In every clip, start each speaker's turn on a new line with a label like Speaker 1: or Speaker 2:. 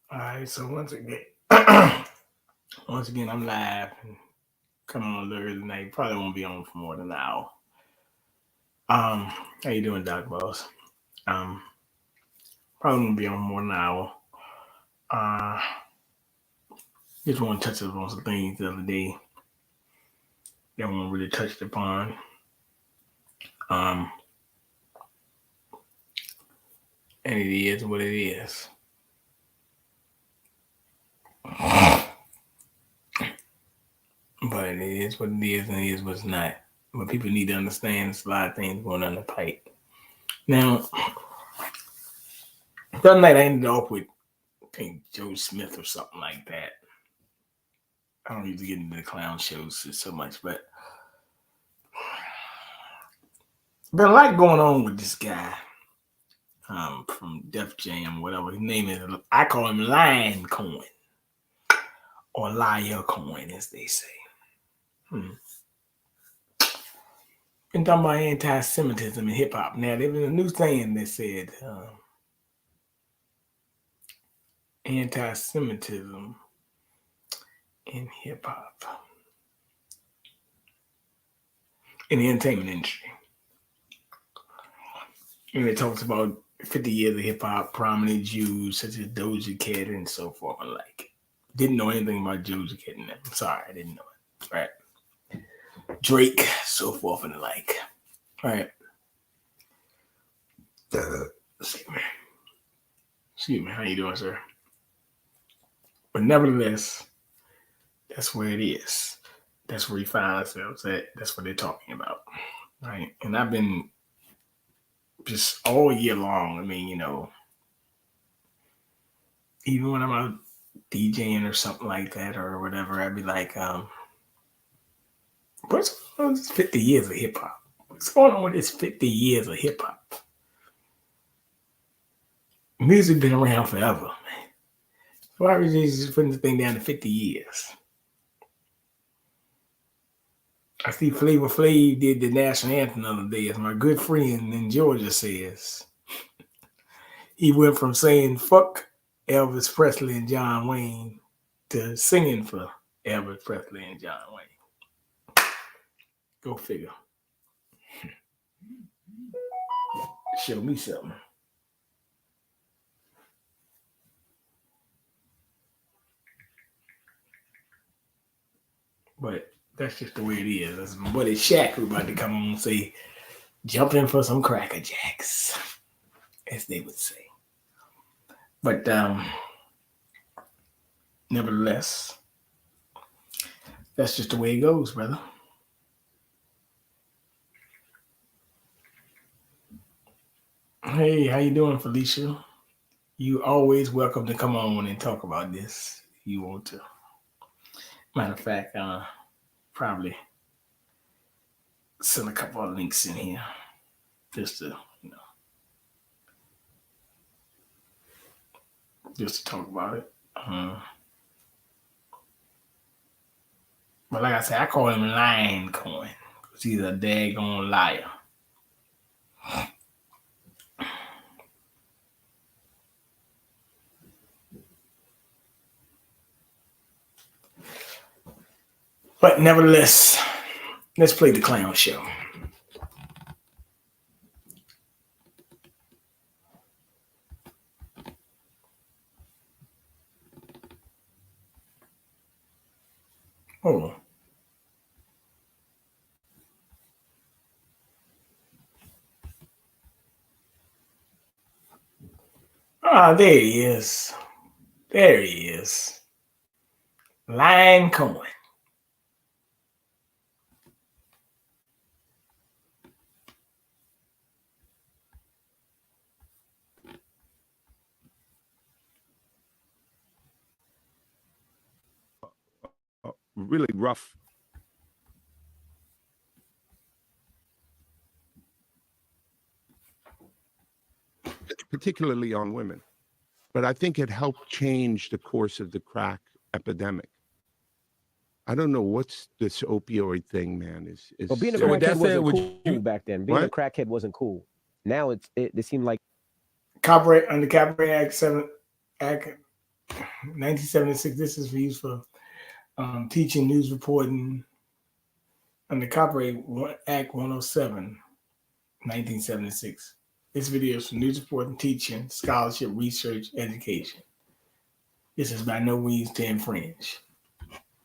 Speaker 1: All right, so once again, I'm live and coming on a little early tonight. Probably won't be on for more than an hour. How you doing, Doc Boss? Um, Probably won't be on more than an hour. Uh, just want to touch up on some things the other day that one really touched upon. Um, and it is what it is. But it is what it is, and it is what's not. But people need to understand there's a lot of things going on in the pipe. Now, the other night I ended up with, I think, Joe Smith or something like that. I don't usually get into the clown shows so much, but been a lot going on with this guy from Def Jam, whatever his name is. I call him Lion Cohen or Liar Cohen, as they say. Been talking about anti-Semitism in hip hop. Now there was a new thing that said anti-Semitism in hip hop in the entertainment industry. And it talks about 50 years of hip hop, prominent Jews such as Doja Cat and so forth and like. Didn't know anything about Doja Cat and that. I'm sorry, I didn't know it. Right. Drake, so forth and the like. Right. Excuse me. How you doing, sir? But nevertheless, that's where it is. That's where we find ourselves at. That's what they're talking about. Right. And I've been just all year long. I mean, even when I'm out DJing or something like that or whatever, I'd be like, what's going on with this 50 years of hip hop? What's going on with this 50 years of hip hop? Music been around forever, man. Why was you just putting the thing down to 50 years? I see Flavor Flav did the national anthem the other day, as my good friend in Georgia says. He went from saying fuck Elvis Presley and John Wayne to singing for Elvis Presley and John Wayne. Go figure. Show me something. But that's just the way it is. That's my buddy Chak who about to come on and say, jump in for some Cracker Jacks, as they would say. But nevertheless, that's just the way it goes, brother. Hey, how you doing, Felicia? You always welcome to come on and talk about this if you want to. Matter of fact, probably send a couple of links in here just to, just to talk about it. But like I said, I call him Lion Cohen because he's a daggone liar. But nevertheless, let's play the clown show. Oh. Ah, there he is. There he is. Lion Cohen.
Speaker 2: Really rough. Particularly on women. But I think it helped change the course of the crack epidemic. I don't know what's this opioid thing, man.
Speaker 3: Well, being a crackhead wasn't cool back then. Being a crackhead wasn't cool. Now it seemed like
Speaker 1: Copyright under Copyright Act 7 Act 1976. This is used for teaching, news reporting under Copyright Act 107, 1976. This video is for news reporting, teaching, scholarship, research, education. This is by no means to infringe.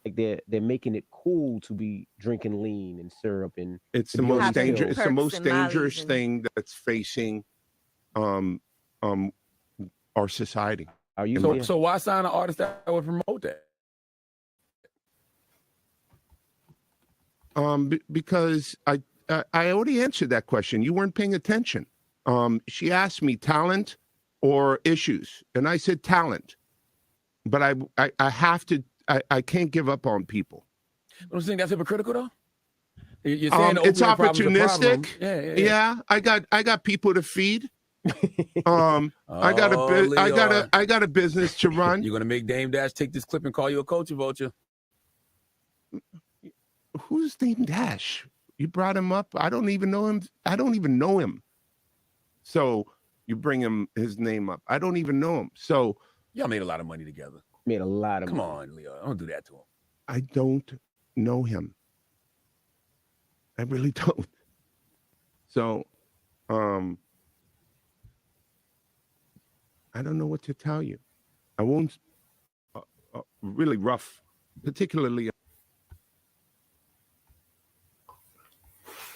Speaker 3: Like they're making it cool to be drinking lean and syrup, and
Speaker 2: it's the most dangerous. It's the most
Speaker 4: and
Speaker 2: dangerous thing that's facing our society.
Speaker 3: Are you
Speaker 5: so why sign an artist that would promote that?
Speaker 2: Because I already answered that question. You weren't paying attention. She asked me talent or issues, and I said talent. But I have to. I can't give up on people.
Speaker 5: Don't you think that's hypocritical though? You're saying
Speaker 2: it's opportunistic.
Speaker 5: Yeah.
Speaker 2: I got people to feed. I got a business to run.
Speaker 5: You're gonna make Dame Dash take this clip and call you a culture vulture.
Speaker 2: Who's Dame Dash? You brought him up. I don't even know him. So you bring his name up. I don't even know him. So
Speaker 5: y'all made a lot of money together.
Speaker 3: Made a lot of
Speaker 5: Come
Speaker 3: money.
Speaker 5: on, Leo. Don't do that to him.
Speaker 2: I don't know him. I really don't. So I don't know what to tell you. I won't really rough, particularly.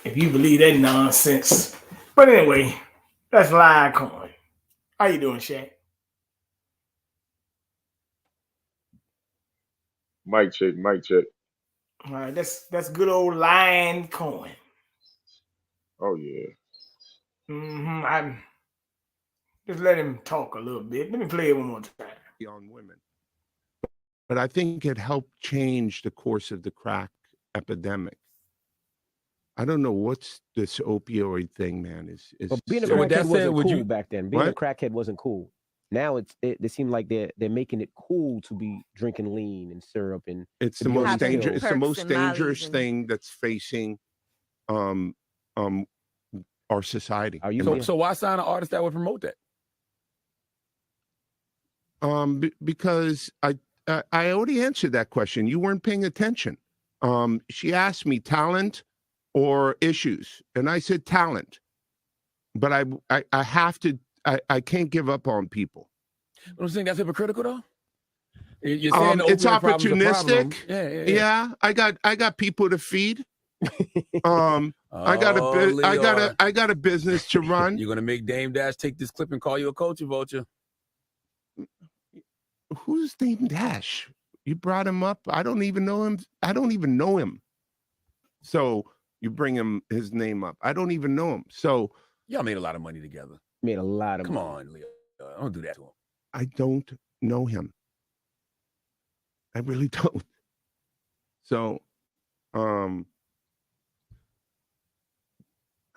Speaker 1: If you believe that nonsense. But anyway, that's Lioncoin. How you doing, Shaq?
Speaker 6: Mic check, mic check.
Speaker 1: All right, that's good old Lioncoin.
Speaker 6: Oh yeah.
Speaker 1: I'm just let him talk a little bit. Let me play it one more time.
Speaker 2: On women. But I think it helped change the course of the crack epidemic. I don't know what's this opioid thing, man.
Speaker 3: But being a crackhead wasn't cool back then. Being a crackhead wasn't cool. Now they seem like they're making it cool to be drinking lean and syrup, and
Speaker 2: it's the most dangerous. It's the most dangerous thing that's facing our society.
Speaker 3: Are you
Speaker 5: so why sign an artist that would promote that?
Speaker 2: Because I already answered that question. You weren't paying attention. She asked me talent or issues, and I said talent. But I have to. I can't give up on people.
Speaker 5: Don't you think that's hypocritical though? You're saying
Speaker 2: it's opportunistic. Yeah. I got people to feed. I got a business to run.
Speaker 5: You're gonna make Dame Dash take this clip and call you a culture vulture.
Speaker 2: Who's Dame Dash? You brought him up. I don't even know him. So you bring his name up. I don't even know him. So
Speaker 5: y'all made a lot of money together.
Speaker 3: Made a lot of
Speaker 5: money.
Speaker 3: Come
Speaker 5: on, Leo. Don't do that to him.
Speaker 2: I don't know him. I really don't. So I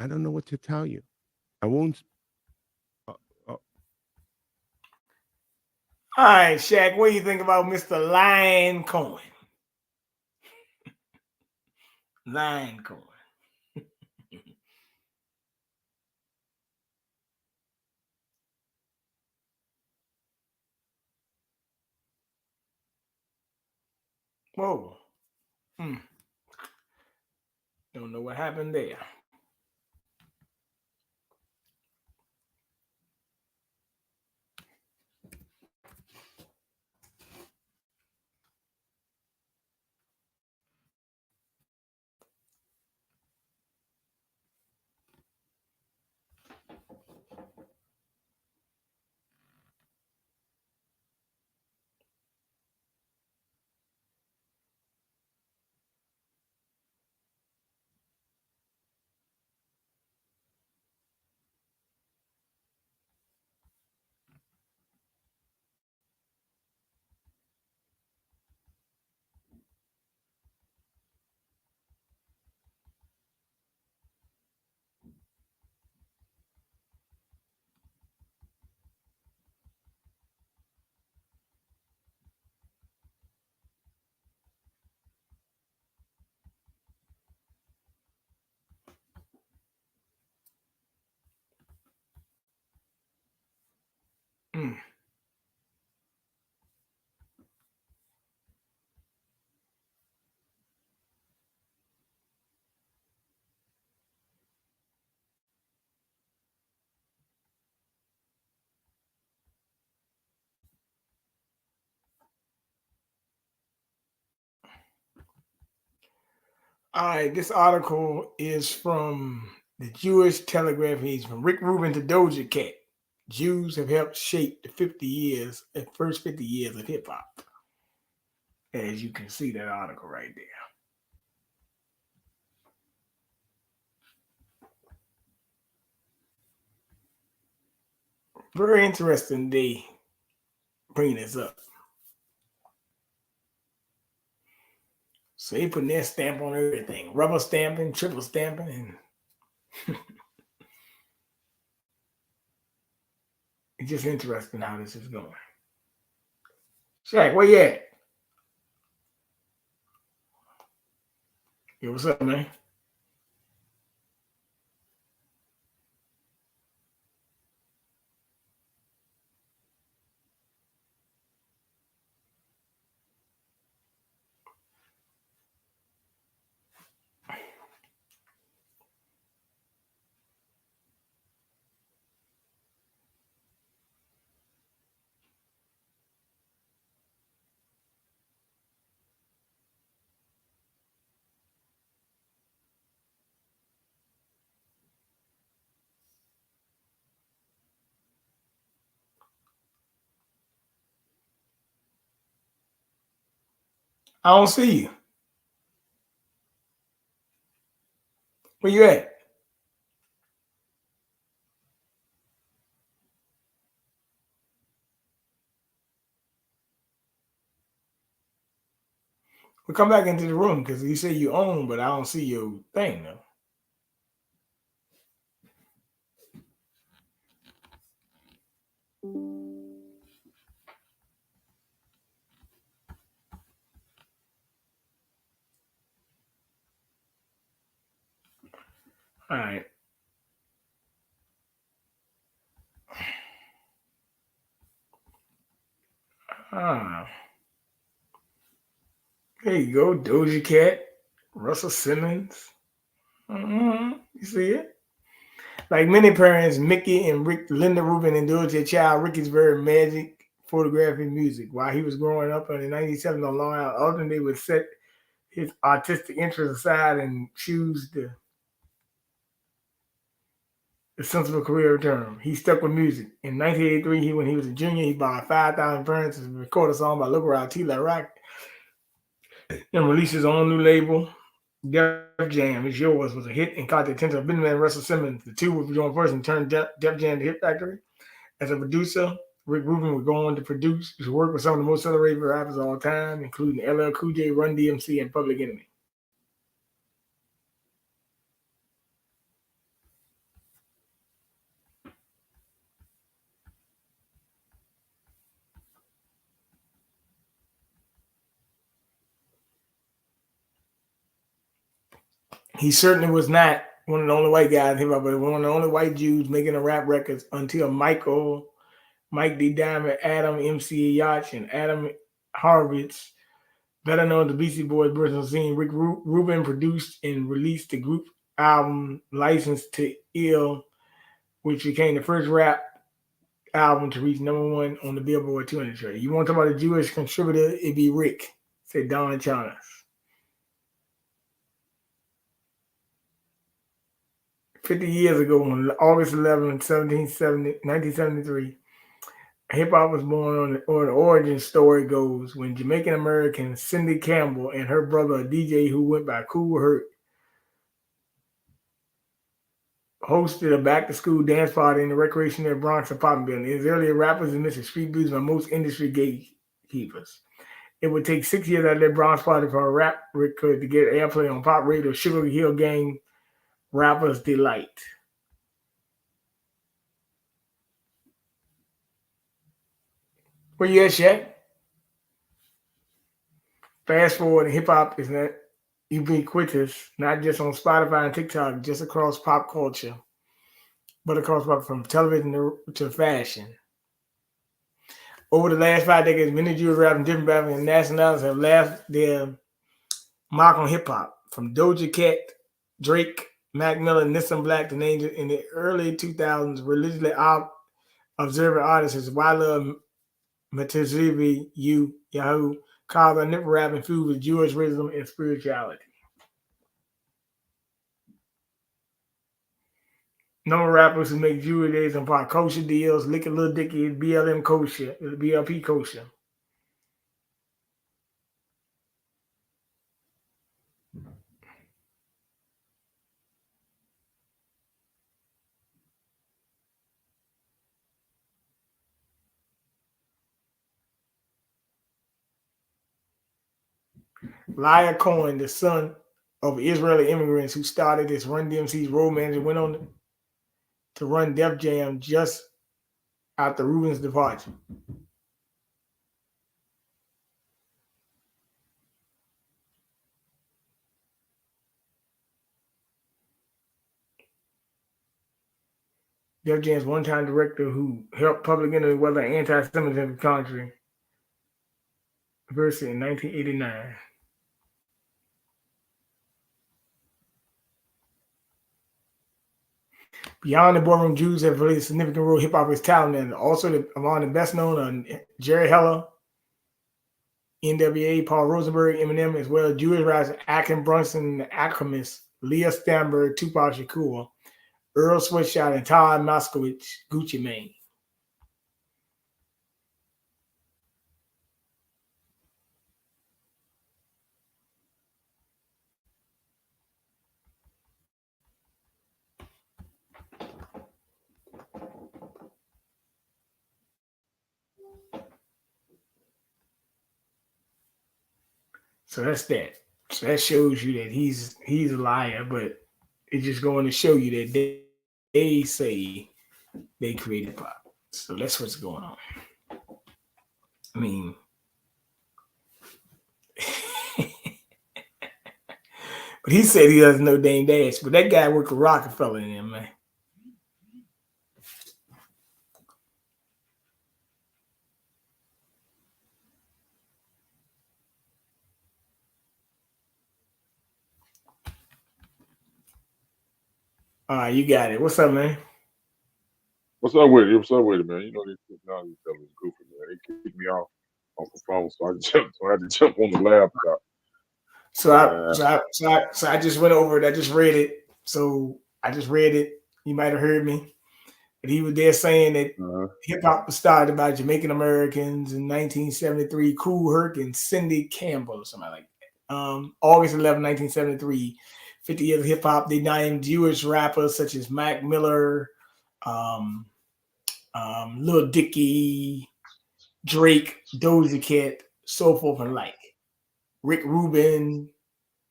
Speaker 2: don't know what to tell you. I won't.
Speaker 1: All right, Shaq, what do you think about Mr. Lioncoin? Lioncoin. Whoa. Don't know what happened there. All right, this article is from the Jewish Telegraph. He's from Rick Rubin to Doja Cat. Jews have helped shape the first 50 years of hip hop. As you can see that article right there. Very interesting they bring this up. So they putting their stamp on everything. Rubber stamping, triple stamping, and it's just interesting how this is going. Chak, where you at? Yo, what's up, man? I don't see you. Where you at? Well, come back into the room because you say you own, but I don't see your thing though. All right. There you go, Doja Cat, Russell Simmons. You see it? Like many parents, Mickey and Linda Rubin endured their child Ricky's very magic photographic music. While he was growing up in the 1970s on Long Island, often they would set his artistic interests aside and choose the sensible career term. He stuck with music. In 1983, when he was a junior, he bought 5,000 parents and recorded a song by local rock T. La Rock and released his own new label. Def Jam Is Yours was a hit and caught the attention of businessman Russell Simmons. The two would join first and turned Def Jam to Hit Factory. As a producer, Rick Rubin would go on to work with some of the most celebrated rappers of all time, including LL Cool J, Run DMC, and Public Enemy. He certainly was not one of the only white guys, but one of the only white Jews making the rap records until Mike D. Diamond, Adam MC Yacht, and Adam Horowitz, better known as the Beastie Boys' personal scene. Rick Rubin produced and released the group album Licensed to Ill, which became the first rap album to reach #1 on the Billboard 200 chart. You want to talk about a Jewish contributor, it'd be Rick, said Don Chalmers. 50 years ago, on August 11, 1973, hip-hop was born or the origin story goes when Jamaican-American Cindy Campbell and her brother, a DJ who went by Cool Herc, hosted a back-to-school dance party in the recreational Bronx apartment building. His earlier rappers and Mr. Street Blues by most industry gatekeepers. It would take 6 years out of their Bronx party for a rap record to get airplay on pop radio, Sugar Hill Gang Rapper's Delight. Where you at, Chak? Fast forward, hip hop is not ubiquitous, not just on Spotify and TikTok, just across pop culture, but across pop from television to fashion. Over the last 5 decades, many Jewish rappers and different rappers and nationalities have left their mark on hip hop, from Doja Cat, Drake, Mac Miller, Nissan Black to names in the early 2000s, religiously observant artists as Willa Matazivi, Yahoo, called a nipple rap infused with Jewish rhythm and spirituality. Known rappers who make jewelry days and buy kosher deals. Lick a Little Dicky, BLM kosher, BLP kosher. Lyle Cohen, the son of Israeli immigrants who started as Run DMC's road manager, went on to run Def Jam just after Rubin's departure. Def Jam's one-time director who helped Public Enemy weather anti-Semitism in the country. Verse in 1989. Beyond the Boardroom, Jews have played a significant role in hip-hop's talent, and also among the best known are Jerry Heller, NWA, Paul Rosenberg, Eminem, as well as Jewish rappers Akin Brunson, The Alchemist, Leah Stamberg, Tupac Shakur, Earl Sweatshot, and Todd Moskowitz, Gucci Mane. So that's that. So that shows you that he's a liar, but it's just going to show you that they say they created pop. So that's what's going on. I mean, but he said he doesn't know Dame Dash, but that guy worked with Rockefeller in him, man. All right, you got it. What's up, man?
Speaker 6: What's up with it? What's up with it, man? You know, these technology stuff is goofy, man. They kicked me off the phone, so I had to jump on the laptop.
Speaker 1: So I just went over it. I just read it. So I just read it. You might have heard me. But he was there saying that hip hop was started by Jamaican Americans in 1973. Kool Herc and Cindy Campbell or something like that. August 11, 1973. 50 years of hip hop. They named Jewish rappers such as Mac Miller, Lil Dicky, Drake, Doja Cat, so forth and like. Rick Rubin,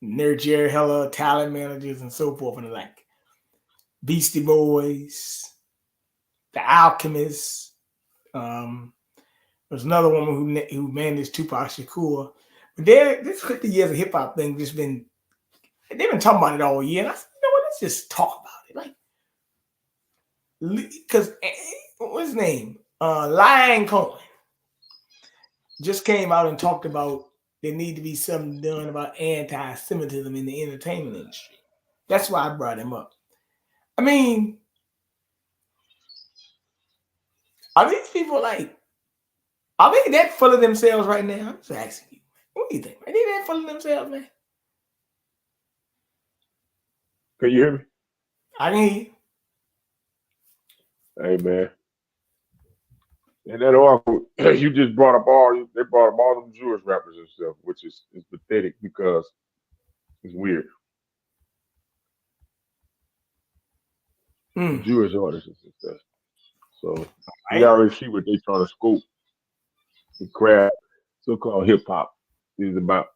Speaker 1: their Jerry Heller, talent managers, and so forth and like. Beastie Boys, The Alchemist. There's another woman who managed Tupac Shakur. But this 50 years of hip hop thing just been, they've been talking about it all year. And I said, you know what, let's just talk about it. Like, because what's his name? Lion Cohen just came out and talked about there need to be something done about anti-Semitism in the entertainment industry. That's why I brought him up. I mean, are these people are they that full of themselves right now? I'm just asking you. What do you think? Are they that full of themselves, man?
Speaker 6: Can you hear me?
Speaker 1: I can hear you.
Speaker 6: Hey, man. And that article, you just brought up they brought up all them Jewish rappers and stuff, which is pathetic because it's weird. Jewish artists and stuff. So you already see what they trying to scope the crap so-called hip hop is about.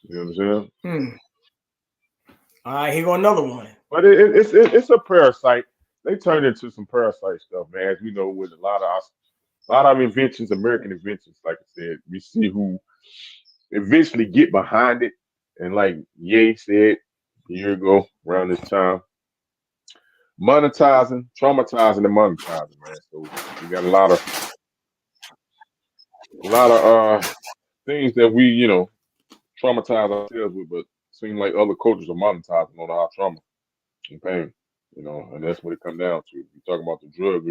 Speaker 6: You know what I'm saying?
Speaker 1: All right, here go another one.
Speaker 6: But it's a parasite. They turned into some parasite stuff, man. As we know, with a lot of inventions, American inventions, like I said, we see who eventually get behind it. And like Ye said a year ago around this time, traumatizing, and monetizing, man. So we got a lot of things that we, traumatize ourselves with, but seem like other cultures are monetizing on our trauma and pain, and that's what it comes down to. We talk about the drug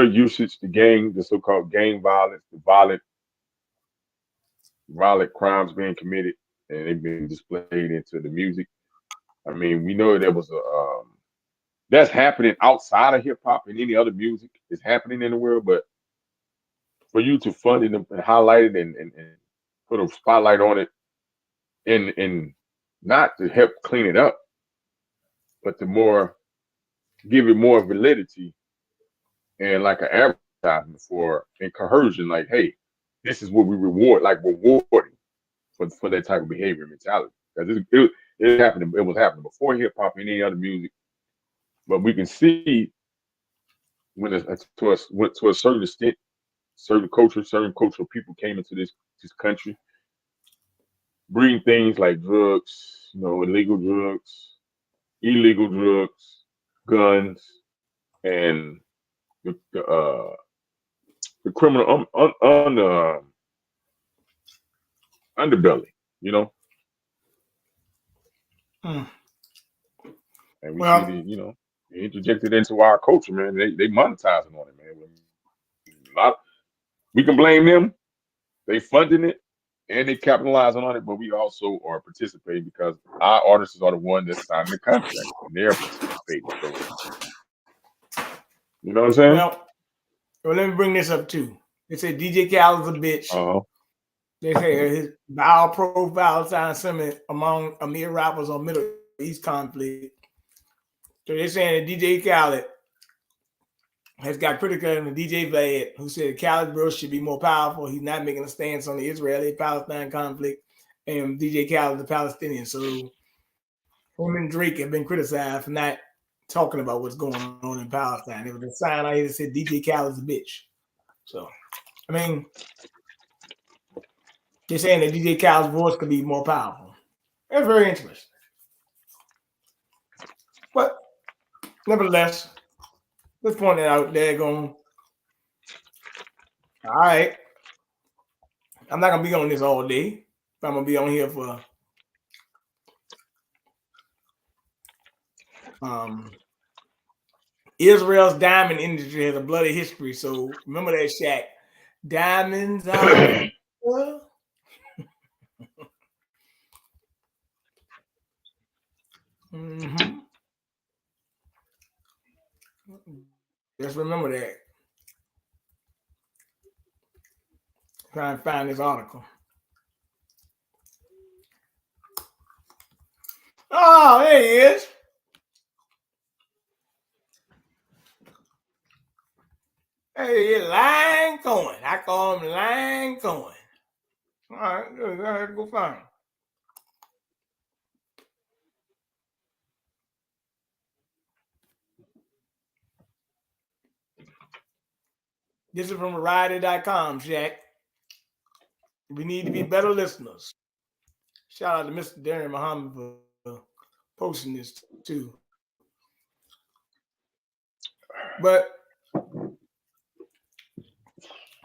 Speaker 6: usage, the so-called gang violence, the violent crimes being committed, and they've been displayed into the music. I mean, we know there was a that's happening outside of hip hop and any other music is happening in the world, but for you to fund it and highlight it and put a spotlight on it and not to help clean it up, but to more give it more validity and like an advertisement for and coercion, like, hey, this is what we reward, like rewarding for that type of behavior and mentality. Because it happened, it was happening before hip hop and any other music, but we can see when to a certain extent, certain cultural people came into this country, bring things like drugs, illegal drugs, guns, and the criminal underbelly,
Speaker 1: Hmm.
Speaker 6: And we see they interjected into our culture, man. They monetizing on it, man. We can blame them. They funding it and they capitalizing on it, but we also are participating because our artists are the one that's signing the contract and they're participating. So, you know what I'm saying?
Speaker 1: Well, let me bring this up too. They say DJ Khaled's a bitch.
Speaker 6: Uh-huh.
Speaker 1: They say his vile profile sounds similar among Amir rappers on Middle East conflict. So they're saying that DJ Khaled has got critical in the DJ Vlad, who said Khaled's bro should be more powerful. He's not making a stance on the Israeli-Palestine conflict, and DJ Khaled, the Palestinian. So him and Drake have been criticized for not talking about what's going on in Palestine. There was a sign out here that said DJ Khaled's a bitch. So, I mean, they're saying that DJ Khaled's voice could be more powerful. That's very interesting. But nevertheless, let's point it out there going. All right. I'm not gonna be on this all day. I'm gonna be on here for Israel's diamond industry has a bloody history. So remember that, Shaq. Diamonds are mm-hmm. Just remember that. Try and find this article. Oh, there he is. Hey, Line Cohen. I call him Line Cohen. All right, good. I had to go find him. This is from Variety.com, Shaq. We need to be better listeners. Shout out to Mr. Darren Muhammad for posting this too. But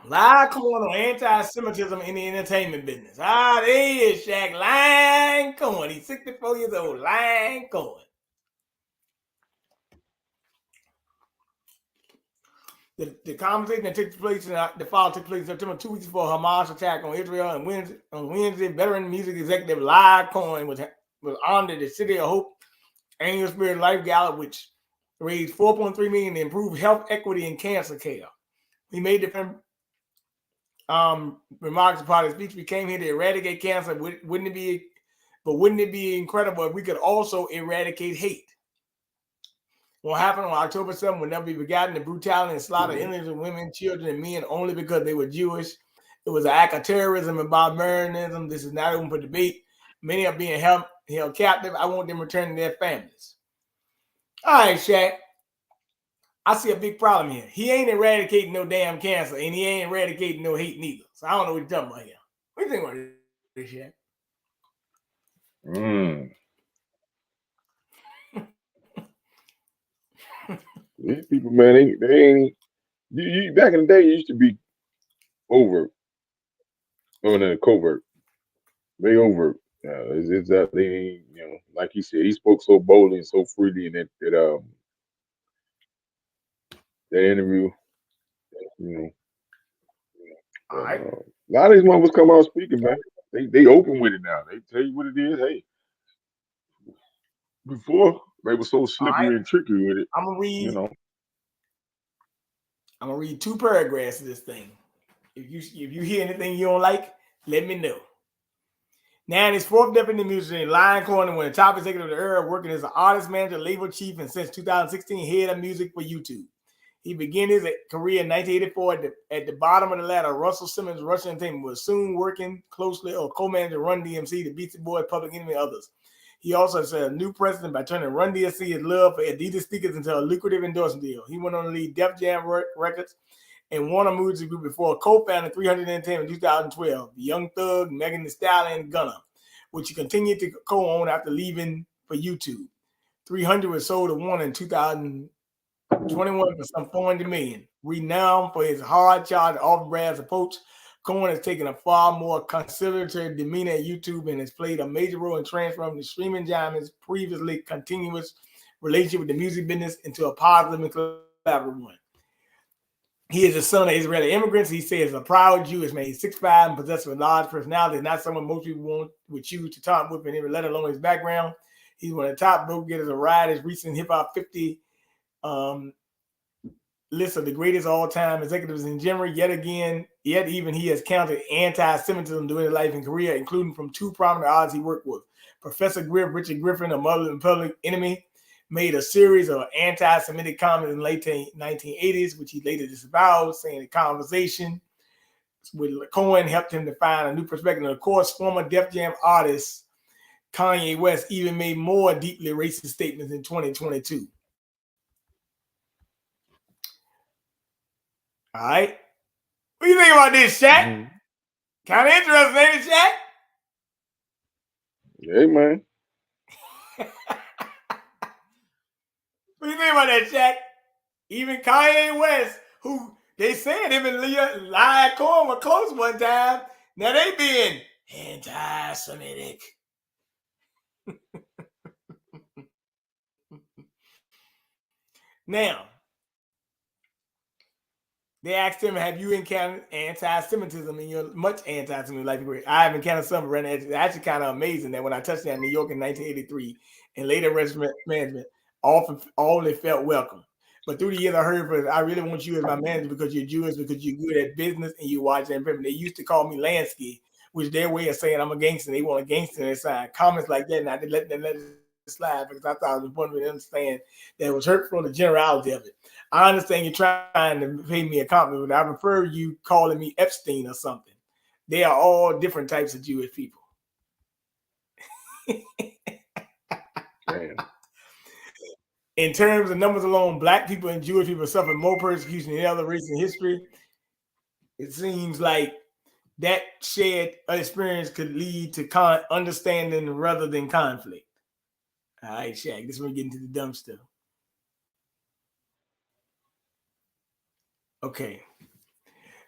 Speaker 1: live Cohen on anti-Semitism in the entertainment business. Ah, there he is, Shaq. Line Cohen. He's 64 years old. Line Cohen. The conversation that took place the fall took place September 2 weeks before Hamas attack on Israel. And on Wednesday, veteran music executive Live Cohen was honored at the City of Hope Annual Spirit Life Gala, which raised $4.3 million to improve health equity in cancer care. He made different remarks about his speech. We came here to eradicate cancer. Wouldn't it be incredible if we could also eradicate hate? What happened on October 7th will never be forgotten. The brutality and slaughter of innocent women, children, and men only because they were Jewish. It was an act of terrorism and barbarianism. This is not open for debate. Many are being held captive. I want them returning to their families. All right, Shaq. I see a big problem here. He ain't eradicating no damn cancer, and he ain't eradicating no hate neither. So I don't know what you're talking about here. What do you think about this, Shaq?
Speaker 6: These people, man, they ain't. Back in the day, it used to be overt, or covert. They overt. It's that they, like he said, he spoke so boldly and so freely in that interview.
Speaker 1: All right.
Speaker 6: A lot of these motherfuckers come out speaking, man. They open with it now. They tell you what it is. Hey, before they were so slippery and tricky with it.
Speaker 1: I'm gonna read.
Speaker 6: You know,
Speaker 1: I'm gonna read 2 paragraphs of this thing. If you hear anything you don't like, let me know. Now in his 4th debut in the music, Lion Corner won the top executive of the era, working as an artist manager, label chief, and since 2016, head of music for YouTube. He began his career in 1984 at the bottom of the ladder. Russell Simmons' Russian Entertainment was soon working closely or co-managing Run DMC, the Beastie Boys, Public Enemy, and others. He also set a new precedent by turning Run DMC his love for Adidas sneakers into a lucrative endorsement deal. He went on to lead Def Jam Records and Warner Music Group before co-founding 300 Entertainment in 2012, Young Thug, Megan Thee Stallion, and Gunna, which he continued to co-own after leaving for YouTube. 300 was sold to Warner in 2021 for some $400 million. Renowned for his hard-charged, off-brand approach, Cohen has taken a far more conciliatory demeanor at YouTube and has played a major role in transforming the streaming giant's previously continuous relationship with the music business into a positive and collaborative one. He is the son of Israeli immigrants. He says a proud Jewish man. He's 6'5" and possessed of a large personality. Not someone most people would choose to talk with, let alone his background. He's one of the top go-getters of Riot's recent Hip Hop 50 list of the greatest all-time executives in general. Yet even he has counted anti-Semitism during his life and career, including from 2 prominent artists he worked with. Professor Griff, Richard Griffin, a Mother and Public Enemy, made a series of anti-Semitic comments in the late 1980s, which he later disavowed, saying the conversation with Cohen helped him to find a new perspective. And of course, former Def Jam artist Kanye West even made more deeply racist statements in 2022. All right. What do you think about this, Chak? Mm-hmm. Kind of interesting, ain't it, Chak?
Speaker 6: Yeah, man.
Speaker 1: What do you think about that, Chak? Even Kanye West, who they said him and Lion Cohen were close one time, now they being anti-Semitic. Now, they asked him, have you encountered anti-Semitism in your much anti-Semitic life? I have encountered some. It's actually kind of amazing that when I touched down in New York in 1983 and later restaurant management, only felt welcome. But through the years, I heard, I really want you as my manager because you're Jewish, because you're good at business and you watch and they used to call me Lansky, which is their way of saying I'm a gangster. They want a gangster in their sign. Comments like that, and I didn't let it slide because I thought it was important to understand that it was hurtful, the generality of it. I understand you're trying to pay me a compliment, but I prefer you calling me Epstein or something. They are all different types of Jewish people.
Speaker 6: Damn.
Speaker 1: In terms of numbers alone, Black people and Jewish people suffer more persecution than other races in history. It seems like that shared experience could lead to understanding rather than conflict. All right, Chak, this is when we get into the dumb stuff. Okay.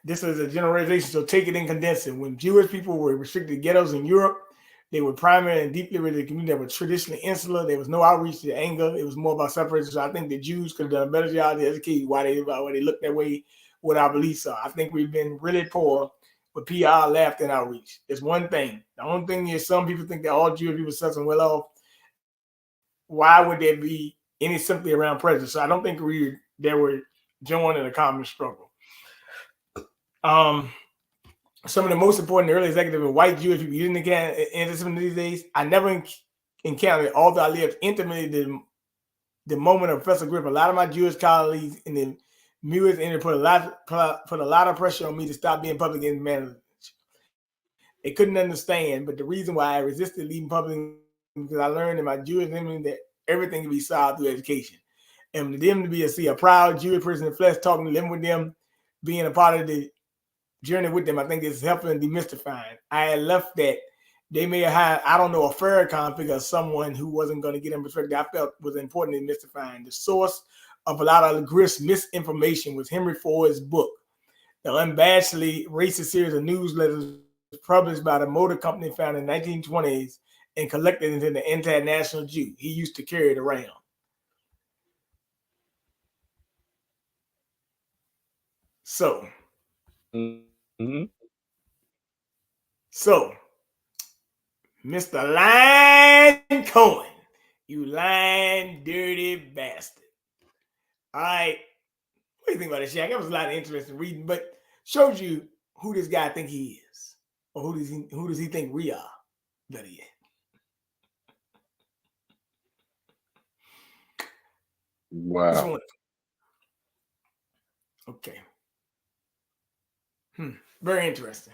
Speaker 1: This is a generalization, so take it in condensing. When Jewish people were restricted ghettos in Europe, they were primarily and deeply related communities that were traditionally insular. There was no outreach to anger. It was more about separation. So I think the Jews could have done a better job to educate why they look that way, what our beliefs are. I think we've been really poor with PR, left, and outreach. It's one thing. The only thing is some people think that all Jewish people are such well off. Why would there be any sympathy around prejudice? So I don't think they were joining a common struggle. Some of the most important early executives were white Jewish people. You didn't encounter anti-Semitism these days. I never encountered, although I lived intimately the moment of Professor Griff. A lot of my Jewish colleagues in the music industry put a lot of pressure on me to stop being public in management. They couldn't understand, but the reason why I resisted leaving public because I learned in my Jewish community that everything can be solved through education. And for them to see a proud Jewish person in the flesh, talking, living with them, being a part of the journey with them, I think it's helping demystifying. I had left that they may have had, I don't know, a Farrakhan figure, someone who wasn't going to get in perspective. I felt was important in demystifying. The source of a lot of Griff's misinformation was Henry Ford's book, the unabashedly racist series of newsletters published by the motor company founded in the 1920s and collected into the International Jew. He used to carry it around. So, So, Mr. Lion Cohen You lying, dirty bastard. All right. What do you think about it, Shaq? That was a lot of interesting reading, but shows you who this guy think he is. Or who does he think we are? Better yet.
Speaker 6: Wow.
Speaker 1: Okay. Very interesting.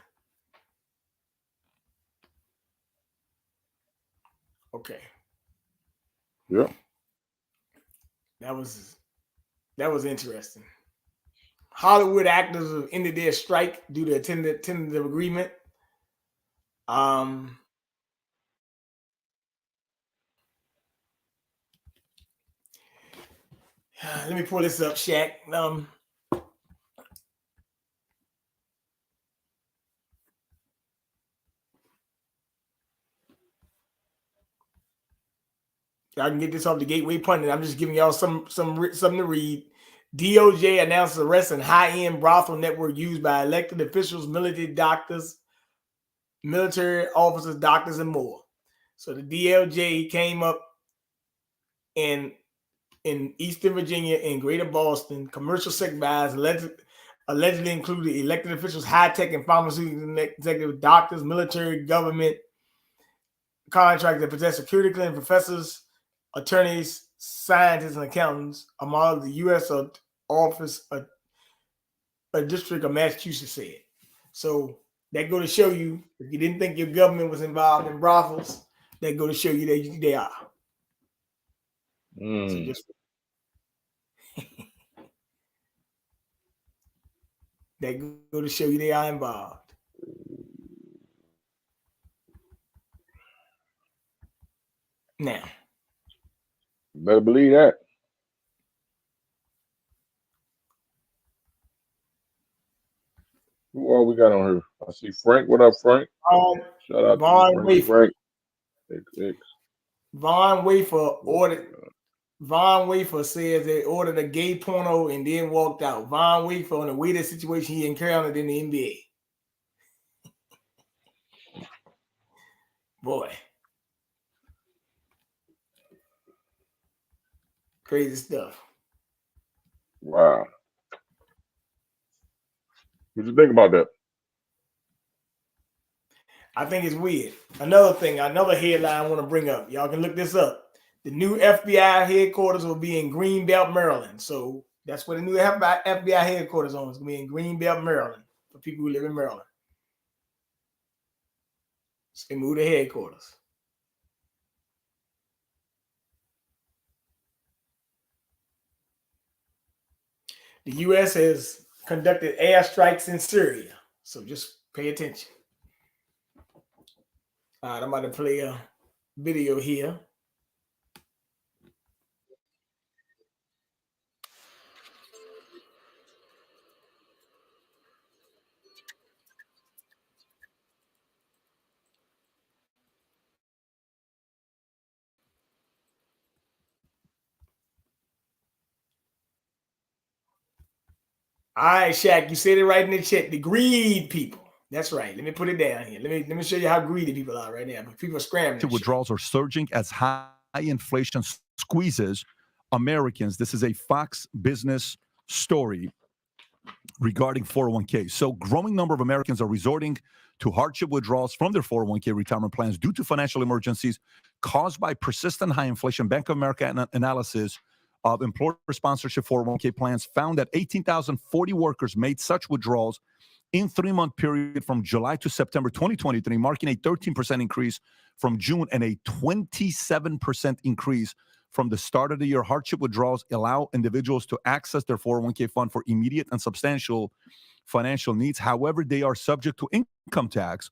Speaker 1: Okay.
Speaker 6: Yeah.
Speaker 1: That was interesting. Hollywood actors have ended their strike due to a tentative agreement. Let me pull this up, Shaq. I can get this off the Gateway Pundit. I'm just giving y'all something to read. DOJ announces arrest in high-end brothel network used by elected officials, military doctors, military officers, doctors, and more. So the DOJ came up in Eastern Virginia and Greater Boston. Commercial sex buys allegedly included elected officials, high-tech and pharmaceutical executive, doctors, military, government contractors that possess security clearance, professors, attorneys, scientists, and accountants, among the U.S. Office, a district of Massachusetts said. So that go to show you, if you didn't think your government was involved in brothels, that go to show you that they are. So just that go to show you they are involved. Now,
Speaker 6: better believe that. Who all we got on here? I see Frank. What up, Frank? Shout out
Speaker 1: Vaughn
Speaker 6: to Frank.
Speaker 1: Vaughn Wafer says they ordered a gay porno and then walked out. Vaughn Wafer on the weighted situation he encountered in the NBA. Boy. Crazy stuff.
Speaker 6: Wow. What you think about that?
Speaker 1: I think it's weird. Another headline I want to bring up. Y'all can look this up. The new FBI headquarters will be in Greenbelt, Maryland. So that's where the new FBI headquarters is going to be, in Greenbelt, Maryland, for people who live in Maryland. So they moved the headquarters. The U.S. has conducted airstrikes in Syria. So just pay attention. All right, I'm about to play a video here. All right, Shaq, you said it right in the chat. The greed people. That's right. Let me put it down here. Let me show you how greedy people are right now. But people are scrambling.
Speaker 4: Withdrawals are surging as high inflation squeezes Americans. This is a Fox Business story regarding 401k. So growing number of Americans are resorting to hardship withdrawals from their 401k retirement plans due to financial emergencies caused by persistent high inflation. Bank of America analysis of employer sponsorship 401k plans found that 18,040 workers made such withdrawals in 3-month period from July to September 2023, marking a 13% increase from June and a 27% increase from the start of the year. Hardship withdrawals allow individuals to access their 401k fund for immediate and substantial financial needs. However, they are subject to income tax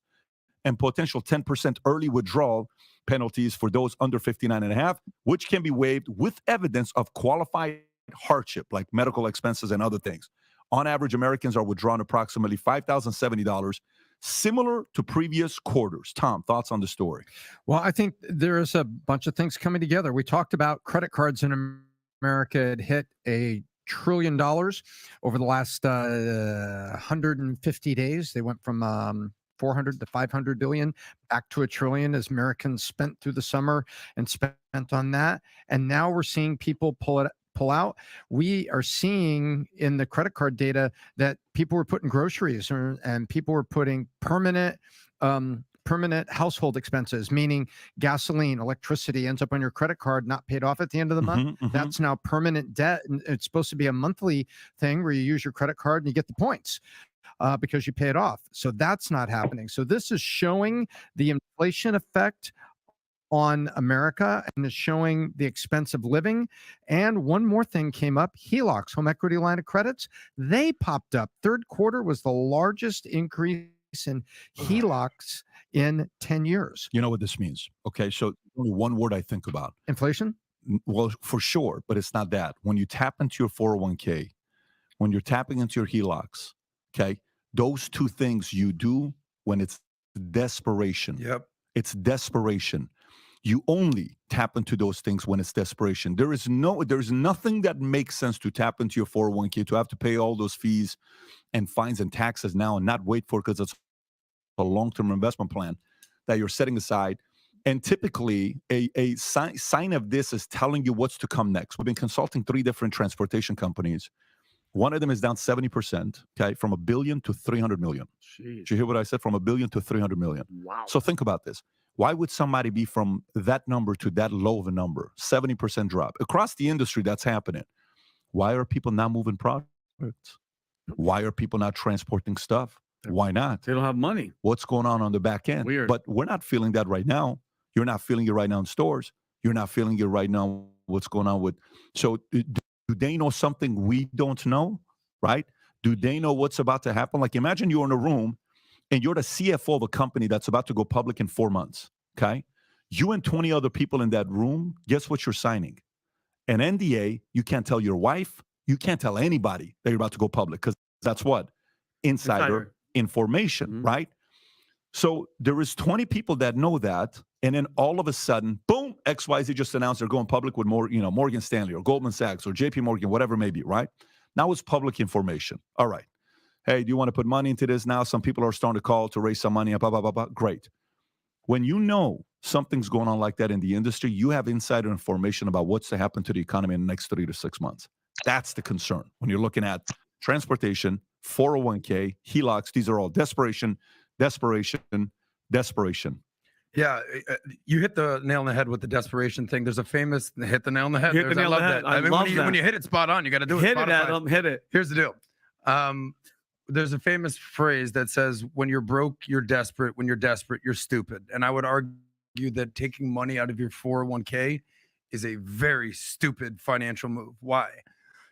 Speaker 4: and potential 10% early withdrawal penalties for those under 59 and a half, which can be waived with evidence of qualified hardship, like medical expenses and other things. On average, Americans are withdrawing approximately $5,070, similar to previous quarters. Tom, thoughts on the story?
Speaker 7: Well, I think there's a bunch of things coming together. We talked about credit cards in America had hit $1 trillion over the last 150 days. They went from 400 to 500 billion back to $1 trillion as Americans spent through the summer and spent on that. And now we're seeing people pull out. We are seeing in the credit card data that people were putting groceries and people were putting permanent household expenses, meaning gasoline, electricity ends up on your credit card, not paid off at the end of the month. That's now permanent debt. And it's supposed to be a monthly thing where you use your credit card and you get the points because you pay it off. So that's not happening. So this is showing the inflation effect on America and is showing the expense of living. And one more thing came up, HELOCs, home equity line of credits, they popped up. Third quarter was the largest increase in HELOCs in 10 years.
Speaker 4: You know what this means? Okay, so only one word I think about.
Speaker 7: Inflation?
Speaker 4: Well, for sure, but it's not that. When you tap into your 401k, when you're tapping into your HELOCs, okay, those two things you do when it's desperation.
Speaker 5: Yep.
Speaker 4: It's desperation. You only tap into those things when it's desperation. There's nothing that makes sense to tap into your 401k, to have to pay all those fees and fines and taxes now and not wait for it because it's a long-term investment plan that you're setting aside. And typically, a sign of this is telling you what's to come next. We've been consulting 3 different transportation companies. One of them is down 70%, okay, from $1 billion to $300 million.
Speaker 5: Jeez.
Speaker 4: Did you hear what I said? From $1 billion to $300 million.
Speaker 5: Wow.
Speaker 4: So think about this. Why would somebody be from that number to that low of a number? 70% drop. Across the industry, that's happening. Why are people not moving products? Why are people not transporting stuff? Why not?
Speaker 5: They don't have money.
Speaker 4: What's going on the back end?
Speaker 5: Weird.
Speaker 4: But we're not feeling that right now. You're not feeling it right now in stores. You're not feeling it right now what's going on with. So do they know something we don't know, right? Do they know what's about to happen? Like imagine you're in a room and you're the CFO of a company that's about to go public in 4 months, okay? You and 20 other people in that room, guess what you're signing? An NDA. You can't tell your wife. You can't tell anybody that you're about to go public because that's what? Insider information, right? So there is 20 people that know that, and then all of a sudden, boom, XYZ just announced they're going public with Morgan Stanley or Goldman Sachs or JP Morgan, whatever it may be, right? Now it's public information. All right. Hey, do you want to put money into this now? Some people are starting to call to raise some money, blah, blah, blah, blah. Great. When you know something's going on like that in the industry, you have insider information about what's to happen to the economy in the next 3 to 6 months. That's the concern. When you're looking at transportation, 401k, HELOCs, these are all desperation.
Speaker 5: Yeah, you hit the nail on the head with the desperation thing. There's a famous hit the nail on the head.
Speaker 8: Hit the nail on the head.
Speaker 5: I mean, when you hit it spot on, you got to do it.
Speaker 8: Hit it, Adam. Hit it.
Speaker 5: Here's the deal. There's a famous phrase that says, when you're broke, you're desperate. When you're desperate, you're stupid. And I would argue that taking money out of your 401k is a very stupid financial move. Why?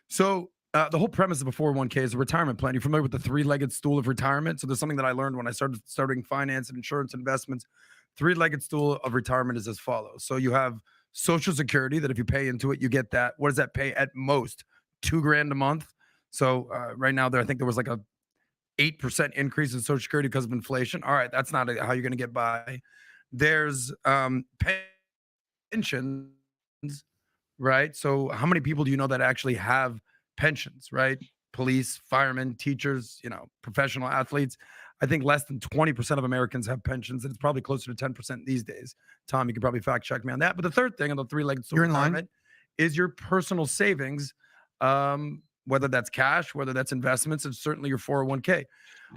Speaker 5: So the whole premise of a 401k is a retirement plan. You're familiar with the 3-legged stool of retirement? So there's something that I learned when I started studying finance and insurance investments. 3-legged stool of retirement is as follows. So you have Social Security that if you pay into it, you get that. What does that pay at most? $2,000 a month. So right now I think there was like a 8% increase in Social Security because of inflation. All right, that's not how you're going to get by. There's pensions, right? So how many people do you know that actually have pensions, right? Police, firemen, teachers, professional athletes. I think less than 20% of Americans have pensions, and it's probably closer to 10% these days. Tom, you can probably fact check me on that. But the third thing on the 3-legged stool of retirement is your personal savings, whether that's cash, whether that's investments, and certainly your 401k.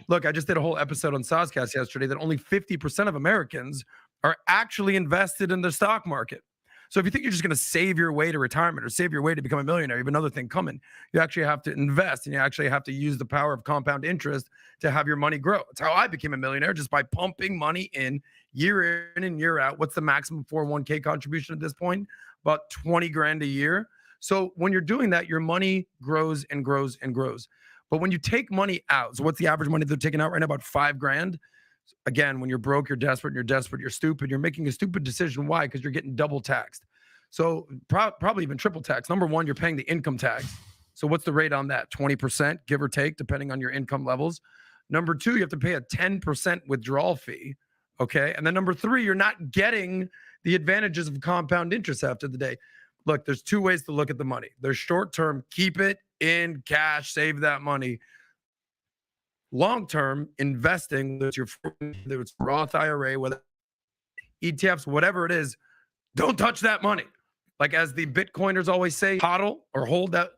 Speaker 5: Look, I just did a whole episode on Sozcast yesterday that only 50% of Americans are actually invested in the stock market. So if you think you're just going to save your way to retirement or save your way to become a millionaire, you have another thing coming. You actually have to invest, and you actually have to use the power of compound interest to have your money grow. It's how I became a millionaire, just by pumping money in year in and year out. What's the maximum 401k contribution at this point? About 20 grand a year. So when you're doing that, your money grows and grows and grows. But when you take money out, so what's the average money they're taking out right now? About 5 grand. Again, when you're broke, you're desperate, you're stupid. You're making a stupid decision. Why? Because you're getting double taxed. So probably even triple tax. Number one, you're paying the income tax. So what's the rate on that? 20%, give or take, depending on your income levels. Number two, you have to pay a 10% withdrawal fee. Okay. And then number 3, you're not getting the advantages of compound interest after the day. Look, there's 2 ways to look at the money. There's short term, keep it in cash, save that money. long-term investing, whether it's Roth IRA, whether ETFs, whatever it is, don't touch that money. Like as the Bitcoiners always say, hodl or hold that,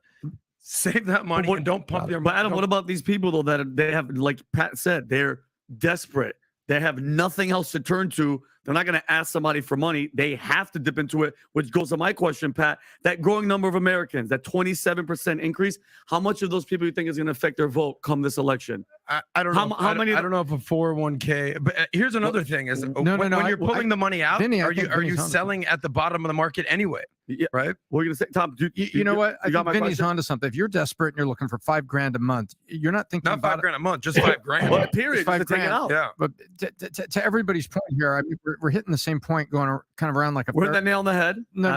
Speaker 5: save that money and don't pump your money.
Speaker 8: But Adam, what about these people though that they have, like Pat said, they're desperate. They have nothing else to turn to. They're not going to ask somebody for money. They have to dip into it, which goes to my question, Pat. That growing number of Americans, that 27% increase, how much of those people you think is going to affect their vote come this election?
Speaker 5: I don't know. How many? I don't know if a 401k. But here's another thing: is when you're pulling the money out,
Speaker 7: Vinny,
Speaker 5: are you selling at the bottom of the market anyway?
Speaker 8: Yeah,
Speaker 5: right.
Speaker 8: We're gonna say, Tom.
Speaker 7: You know what? I think Vinny's
Speaker 8: question?
Speaker 7: onto something. If you're desperate and you're looking for $5,000 a month, you're not thinking
Speaker 5: Not
Speaker 7: about
Speaker 5: $5,000 a month, just $5,000.
Speaker 8: Well, period.
Speaker 7: $5,000.
Speaker 8: Take it out.
Speaker 5: Yeah.
Speaker 7: But to everybody's point here, I mean, we're hitting the same point, going kind of around like a.
Speaker 8: We're that nail on the head.
Speaker 7: No.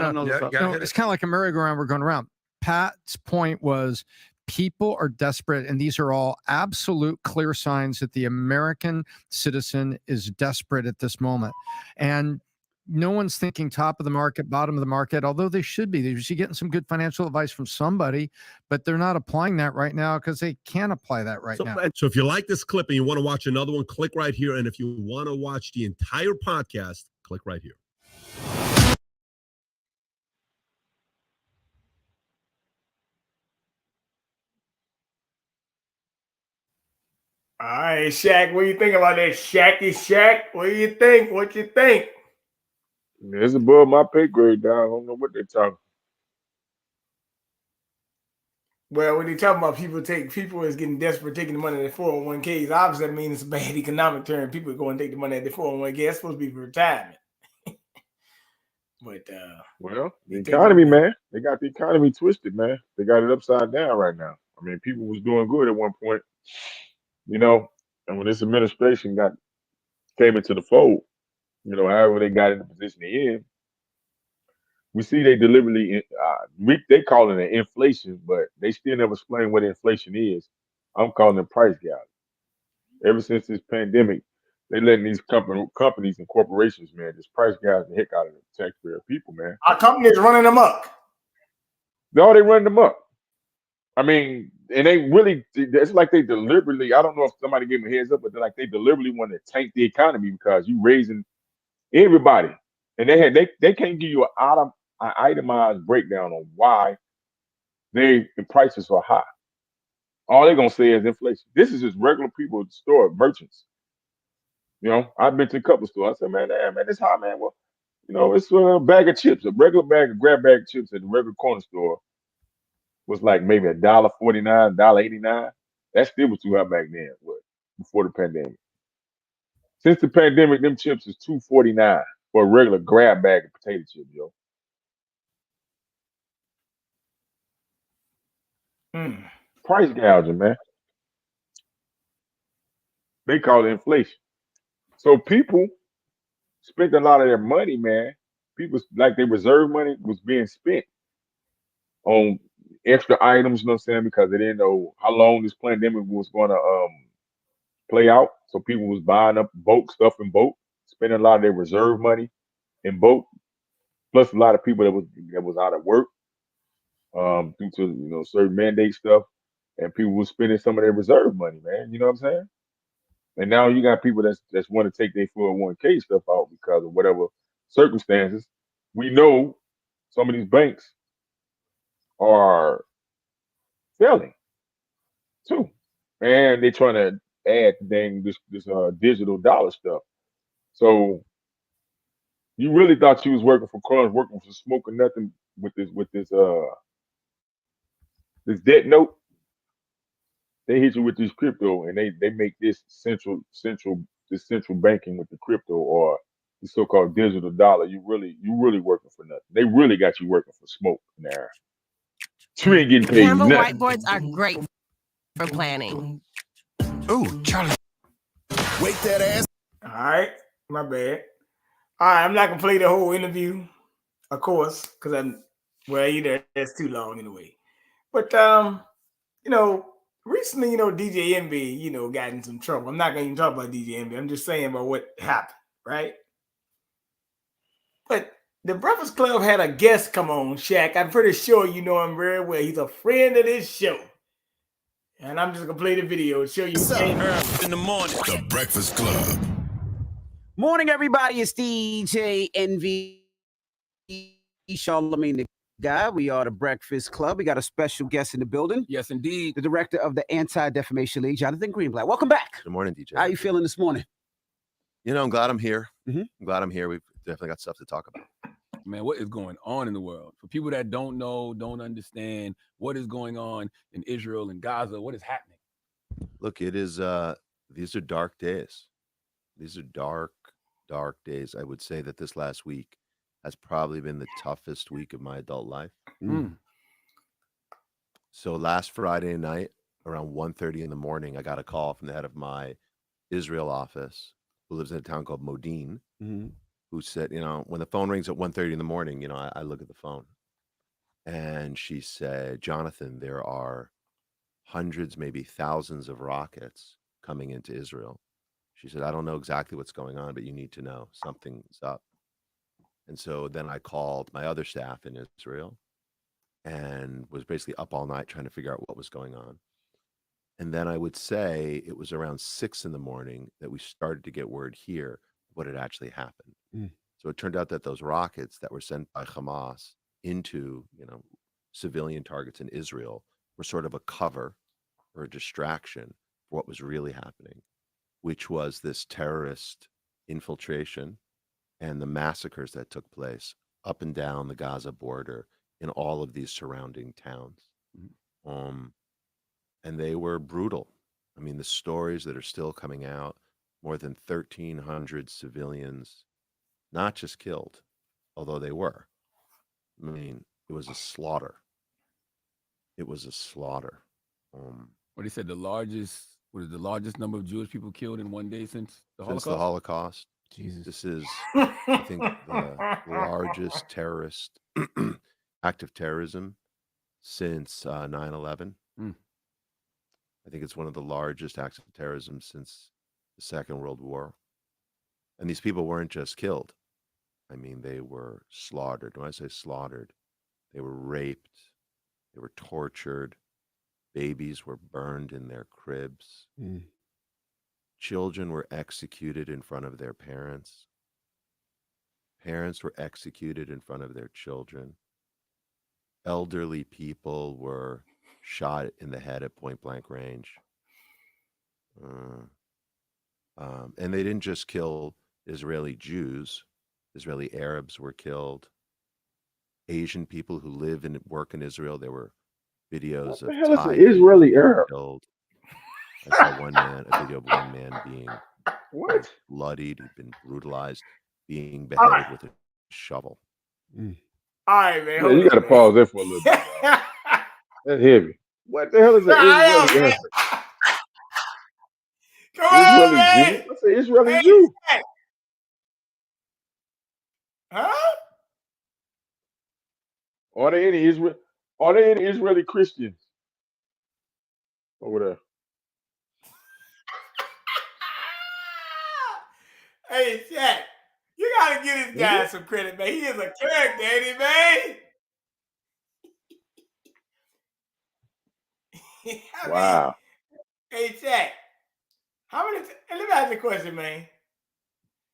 Speaker 7: It's kind of like a merry-go-round. We're going around. Pat's point was, people are desperate, and these are all absolute clear signs that the American citizen is desperate at this moment. And no one's thinking top of the market, bottom of the market, although they should be. They should be getting some good financial advice from somebody, but they're not applying that right now because they can't apply that right now.
Speaker 9: So if you like this clip and you want to watch another one, click right here. And if you want to watch the entire podcast, click right here.
Speaker 1: All right, Shaq, what do you think about that? Shacky Shaq, what do you think? What you think?
Speaker 6: It's above my pay grade, dog. I don't know what they're talking.
Speaker 1: Well, when they talking about people is getting desperate taking the money at the 401ks, obviously that means it's a bad economic term. People are going to take the money at the 401k. That's supposed to be for retirement. But
Speaker 6: well, the economy, man, they got the economy twisted, man. They got it upside down right now. I mean, people was doing good at one point, you know, and when this administration came into the fold, you know, however they got in the position they're in, we see they deliberately, they call it an inflation, but they still never explain what inflation is. I'm calling it price gouging. Ever since this pandemic, they letting these companies and corporations, man, just price gouge the heck out of the taxpayer people, man.
Speaker 1: Our company's running them up.
Speaker 6: No, they running them up. I mean, and they really, it's like they deliberately, I don't know if somebody gave me a heads up, but they're like they deliberately want to tank the economy because you raising everybody. And they can't give you an itemized breakdown on why the prices are high. All they're gonna say is inflation. This is just regular people at the store, merchants. You know, I've been to a couple of stores. I said, man, it's high, man. Well, you know, it's a bag of chips, a regular grab bag of chips at the regular corner store was like maybe $1.49, $1.89. That still was too high back then, before the pandemic. Since the pandemic, them chips is $2.49 for a regular grab bag of potato chips, yo. Price gouging, man. They call it inflation. So people spent a lot of their money, man. People, like their reserve money was being spent on extra items, you know what I'm saying? Because they didn't know how long this pandemic was going to play out. So people was buying up stuff in bulk, spending a lot of their reserve money in bulk. Plus a lot of people that was out of work due to, you know, certain mandate stuff, and people were spending some of their reserve money, man. You know what I'm saying? And now you got people that's want to take their 401k stuff out because of whatever circumstances. We know some of these banks are failing too, and they're trying to add this digital dollar stuff. So you really thought you was working for crumbs, working for smoke or nothing with this debt note? They hit you with this crypto, and they make this central banking with the crypto or the so-called digital dollar. You really working for nothing. They really got you working for smoke in there. You ain't getting paid
Speaker 10: Canva
Speaker 6: nothing.
Speaker 10: whiteboards are great for planning.
Speaker 11: Ooh, Charlie. Wake that ass.
Speaker 1: All right, my bad. All right, I'm not gonna play the whole interview, of course, because that's too long anyway. But you know, recently, you know, DJ Envy, you know, got in some trouble. I'm not gonna even talk about DJ Envy. I'm just saying about what happened, right? But the Breakfast Club had a guest come on, Shaq. I'm pretty sure you know him very well. He's a friend of this show. And I'm just gonna play the video and show you
Speaker 11: in the morning. The Breakfast Club.
Speaker 12: Morning, everybody. It's DJ NV Charlamagne the Guy. We are the Breakfast Club. We got a special guest in the building.
Speaker 13: Yes, indeed.
Speaker 12: The director of the Anti-Defamation League, Jonathan Greenblatt. Welcome back.
Speaker 14: Good morning, DJ.
Speaker 12: How are you feeling this morning?
Speaker 14: You know, I'm glad I'm here.
Speaker 12: Mm-hmm.
Speaker 14: I'm glad I'm here. We've definitely got stuff to talk about.
Speaker 13: Man, what is going on in the world? For people that don't know, don't understand what is going on in Israel and Gaza, what is happening?
Speaker 14: Look, it is, these are dark days. These are dark, dark days. I would say that this last week has probably been the toughest week of my adult life. So last Friday night, around 1:30 in the morning, I got a call from the head of my Israel office, who lives in a town called Modin, who said, you know, when the phone rings at 1:30 in the morning, you know, I look at the phone. And she said, Jonathan, there are hundreds, maybe thousands of rockets coming into Israel. She said, I don't know exactly what's going on, but you need to know something's up. And so then I called my other staff in Israel and was basically up all night trying to figure out what was going on. And then I would say it was around 6 in the morning that we started to get word here what had actually happened. So it turned out that those rockets that were sent by Hamas into, you know, civilian targets in Israel were sort of a cover or a distraction for what was really happening, which was this terrorist infiltration and the massacres that took place up and down the Gaza border in all of these surrounding towns. And they were brutal. I mean, the stories that are still coming out, more than 1,300 civilians, not just killed, although they were. I mean, it was a slaughter. It was a slaughter.
Speaker 13: What he said, the largest number of Jewish people killed in one day since the Holocaust?
Speaker 14: Since the Holocaust.
Speaker 13: Jesus.
Speaker 14: This is, I think, the largest terrorist act of terrorism since 9/11. I think it's one of the largest acts of terrorism since the Second World War. And these people weren't just killed. I mean, they were slaughtered. When I say slaughtered, they were raped, they were tortured, babies were burned in their cribs. Children were executed in front of their parents. Parents were executed in front of their children. Elderly people were shot in the head at point blank range. And they didn't just kill Israeli Jews. Israeli Arabs were killed. Asian people who live and work in Israel. There were videos of Thai
Speaker 6: Israeli Arab
Speaker 14: killed. I saw a video of one man being bloodied, he'd been brutalized, being beheaded with a shovel.
Speaker 1: All right, man.
Speaker 6: Yeah, you got to pause there for a little bit. That's heavy. What the hell is that Israeli Arab?
Speaker 1: Come on, man.
Speaker 6: Jew? What's an Israeli Jew?
Speaker 1: Huh?
Speaker 6: Are there any Israeli Christians over there?
Speaker 1: Hey, Chak, you gotta give this guy some credit, man. He is a character, ain't he, man?
Speaker 6: Wow.
Speaker 1: Hey, Chak, let me ask you a question, man.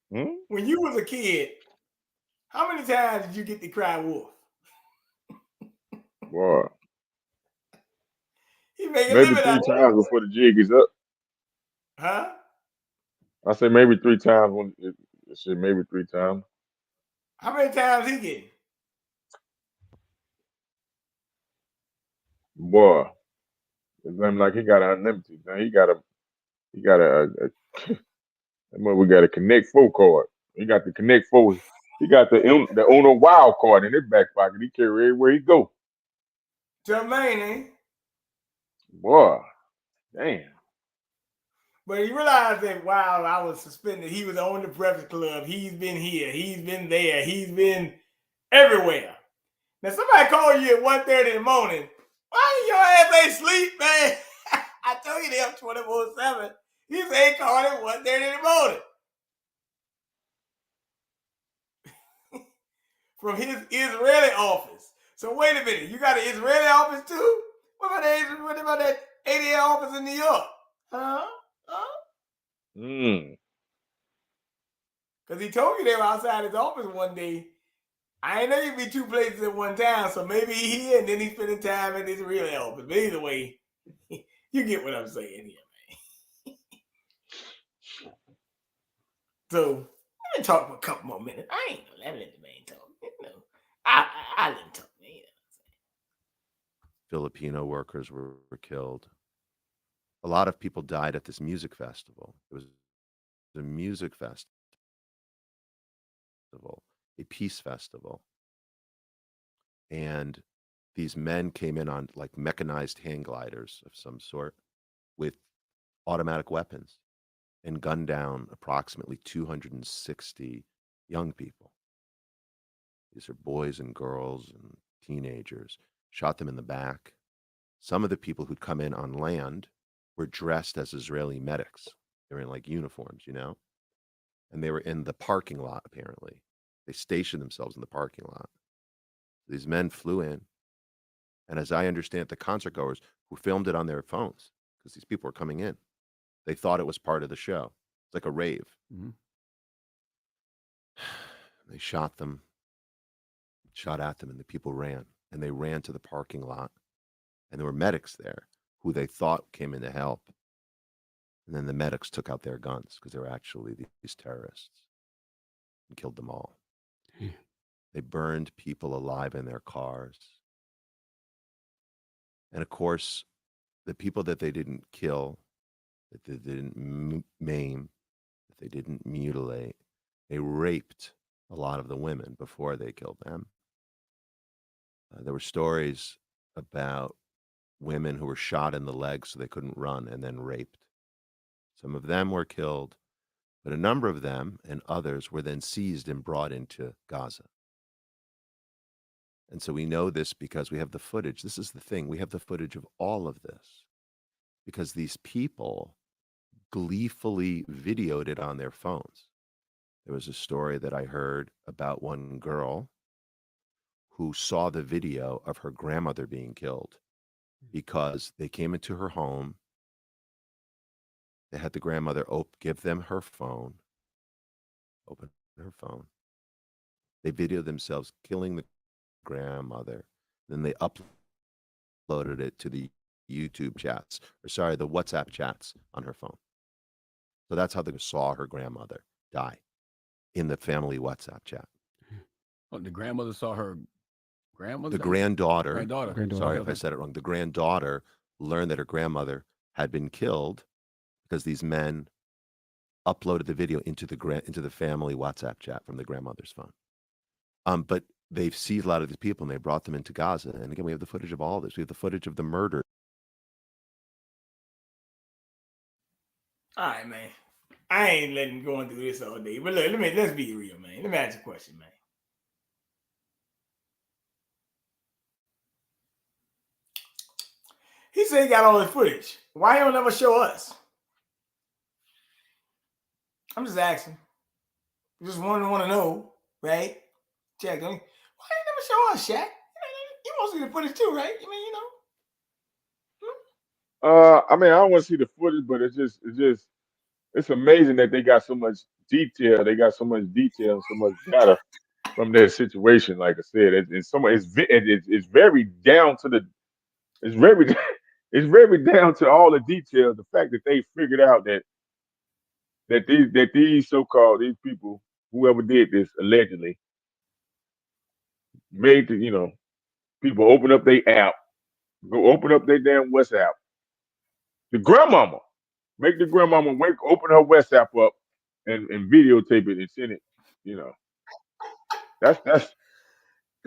Speaker 1: When you was a kid, how many times did you get to cry wolf?
Speaker 6: Boy.
Speaker 1: Maybe
Speaker 6: 3 times before the jig is up.
Speaker 1: Huh?
Speaker 6: I say maybe 3 times. Maybe 3 times.
Speaker 1: How many times he getting?
Speaker 6: Boy, it's like he got unlimited. Now we got a Connect 4 card. He got the Connect 4. He got the Uno Wild card in his back pocket. He carry everywhere he go.
Speaker 1: Jermaine, eh?
Speaker 6: Boy, damn.
Speaker 1: But you realize that while I was suspended, he was on the Breakfast Club. He's been here. He's been there. He's been everywhere. Now, somebody call you at 1:30 in the morning. Why your ass ain't sleep, man? I told you they up 24/7. He said he called at 1:30 in the morning. From his Israeli office. So wait a minute. You got an Israeli office too? What about that ADL office in New York. Huh? Because he told you they were outside his office one day. I ain't know you'd be two places at one time, so maybe he here and then he's spending time at his real office. But either way, you get what I'm saying here, man. So let me talk for a couple more minutes. I ain't gonna let the man talk. You know, I let him talk, man.
Speaker 14: Filipino workers were killed. A lot of people died at this music festival. It was a music festival, a peace festival. And these men came in on like mechanized hang gliders of some sort with automatic weapons and gunned down approximately 260 young people. These are boys and girls and teenagers, shot them in the back. Some of the people who'd come in on land were dressed as Israeli medics. They were in like uniforms, you know? And they were in the parking lot, apparently. They stationed themselves in the parking lot. These men flew in. And as I understand, the concert goers who filmed it on their phones, because these people were coming in, they thought it was part of the show. It's like a rave.
Speaker 13: Mm-hmm.
Speaker 14: They shot them, shot at them, and the people ran. And they ran to the parking lot. And there were medics there who they thought came in to help. And then the medics took out their guns because they were actually these terrorists and killed them all. They burned people alive in their cars. And of course, the people that they didn't kill, that they didn't maim, that they didn't mutilate, they raped a lot of the women before they killed them. There were stories about women who were shot in the legs so they couldn't run and then raped. Some of them were killed, but a number of them and others were then seized and brought into Gaza. And so we know this because we have the footage. This is the thing. We have the footage of all of this because these people gleefully videoed it on their phones. There was a story that I heard about one girl who saw the video of her grandmother being killed because they came into her home. They had the grandmother give them her phone, open her phone. They videoed themselves killing the grandmother. Then they uploaded it to the YouTube chats, the WhatsApp chats on her phone. So that's how they saw her grandmother die in the family WhatsApp chat.
Speaker 13: Oh, the grandmother saw her grandmother?
Speaker 14: The granddaughter. Sorry if
Speaker 13: okay.
Speaker 14: I said it wrong. The granddaughter learned that her grandmother had been killed because these men uploaded the video into the family WhatsApp chat from the grandmother's phone. But they've seized a lot of these people and they brought them into Gaza. And again, we have the footage of all this. We have the footage of the murder.
Speaker 1: All right, man. I ain't letting going through this all day. But look, let's be real, man. Let me ask you a question, man. He said he got all this footage. Why he don't ever show us? I'm just asking. Just want to know, right? Chak, why you never show us, Chak? You want to see the footage too, right? I mean, you know.
Speaker 6: I mean, I don't want to see the footage, but it's amazing that they got so much detail. They got so much detail and so much data from their situation. Like I said, it's very down to it's very down to all the details. The fact that they figured out that these so-called these people, whoever did this allegedly, made people open up their app, go open up their damn WhatsApp. The grandmama. Make the grandmama open her WhatsApp up and videotape it and send it. That's now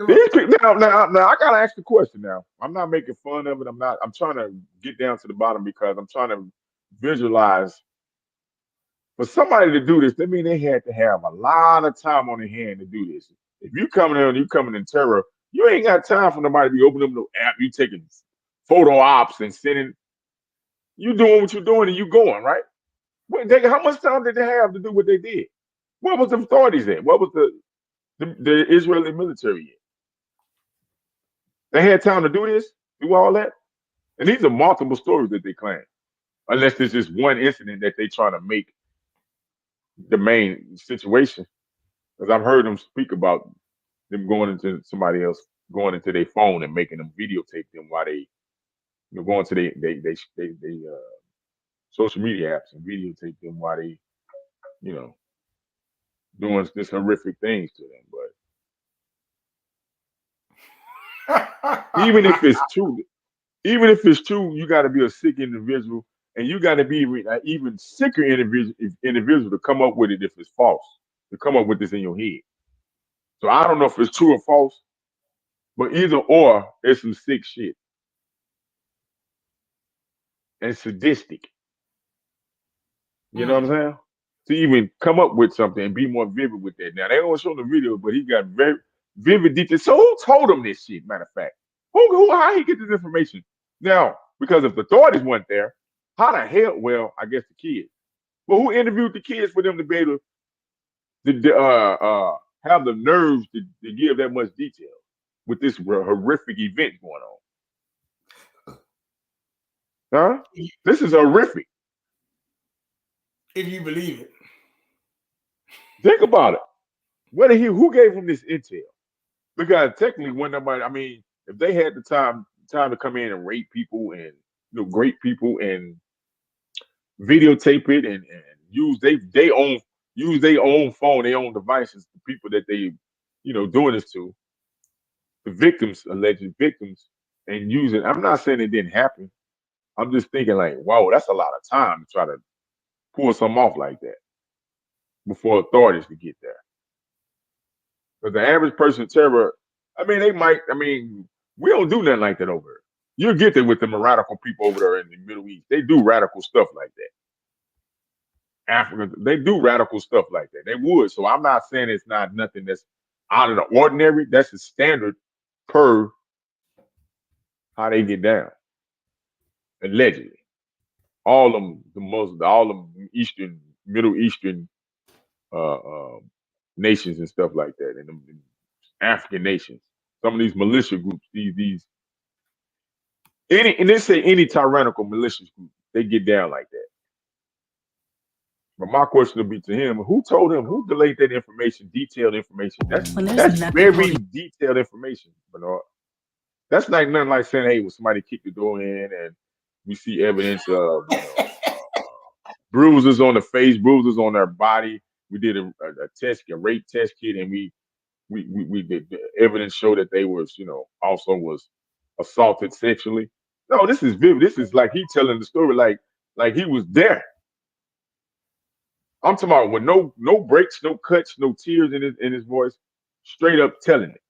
Speaker 6: I gotta ask the question now. I'm not making fun of it. I'm trying to get down to the bottom because I'm trying to visualize. For somebody to do this, that means they had to have a lot of time on their hand to do this. If you coming in terror, you ain't got time for nobody to be opening up no app. You taking photo ops and sending. You doing what you're doing and you going, right? How much time did they have to do what they did? What was the authorities at? What was the Israeli military at? They had time to do this, do all that? And these are multiple stories that they claim, unless there's just one incident that they try to make the main situation. Because I've heard them speak about them going into somebody else, going into their phone and making them videotape them while they, going to they social media apps and videotape them while they, doing this horrific things to them. But even if it's true, you got to be a sick individual, and you got to be an even sicker individual to come up with it if it's false. To come up with this in your head. So I don't know if it's true or false, but either or, it's some sick shit and sadistic. You know what I'm saying? To even come up with something and be more vivid with that. Now they don't show the video, but he got very vivid details. So who told him this shit? Matter of fact, how he get this information? Now, because if the authorities weren't there, how the hell? Well, I guess the kids. But who interviewed the kids for them to be able to have the nerves to give that much detail with this horrific event going on? Huh? This is horrific.
Speaker 1: If you believe it.
Speaker 6: Think about it. Who gave him this intel? Because technically, when nobody, I mean, if they had the time to come in and rape people and grape people and videotape it and use they own phone, their own devices, the people that they, doing this to, the victims, alleged victims, and use it. I'm not saying it didn't happen. I'm just thinking like, wow, that's a lot of time to try to pull something off like that before authorities could get there. But the average person, terror, we don't do nothing like that over there. You'll get there with the radical people over there in the Middle East. They do radical stuff like that. Africans, they do radical stuff like that. They would. So I'm not saying it's not nothing that's out of the ordinary. That's the standard per how they get down. Allegedly. All them Middle Eastern nations and stuff like that, and them African nations. Some of these militia groups, they say any tyrannical malicious group, they get down like that. But my question would be to him: who told him? Who delayed that information? Detailed information. That's very detailed information, Bernard. That's like nothing like saying, "Hey, well, somebody kicked the door in, and we see evidence of bruises on the face, bruises on their body. We did a rape test kit, and we did the evidence show that they was, also was assaulted sexually." No, this is vivid. This is like he telling the story like he was there. I'm talking about with no breaks, no cuts, no tears in his voice, straight up telling it.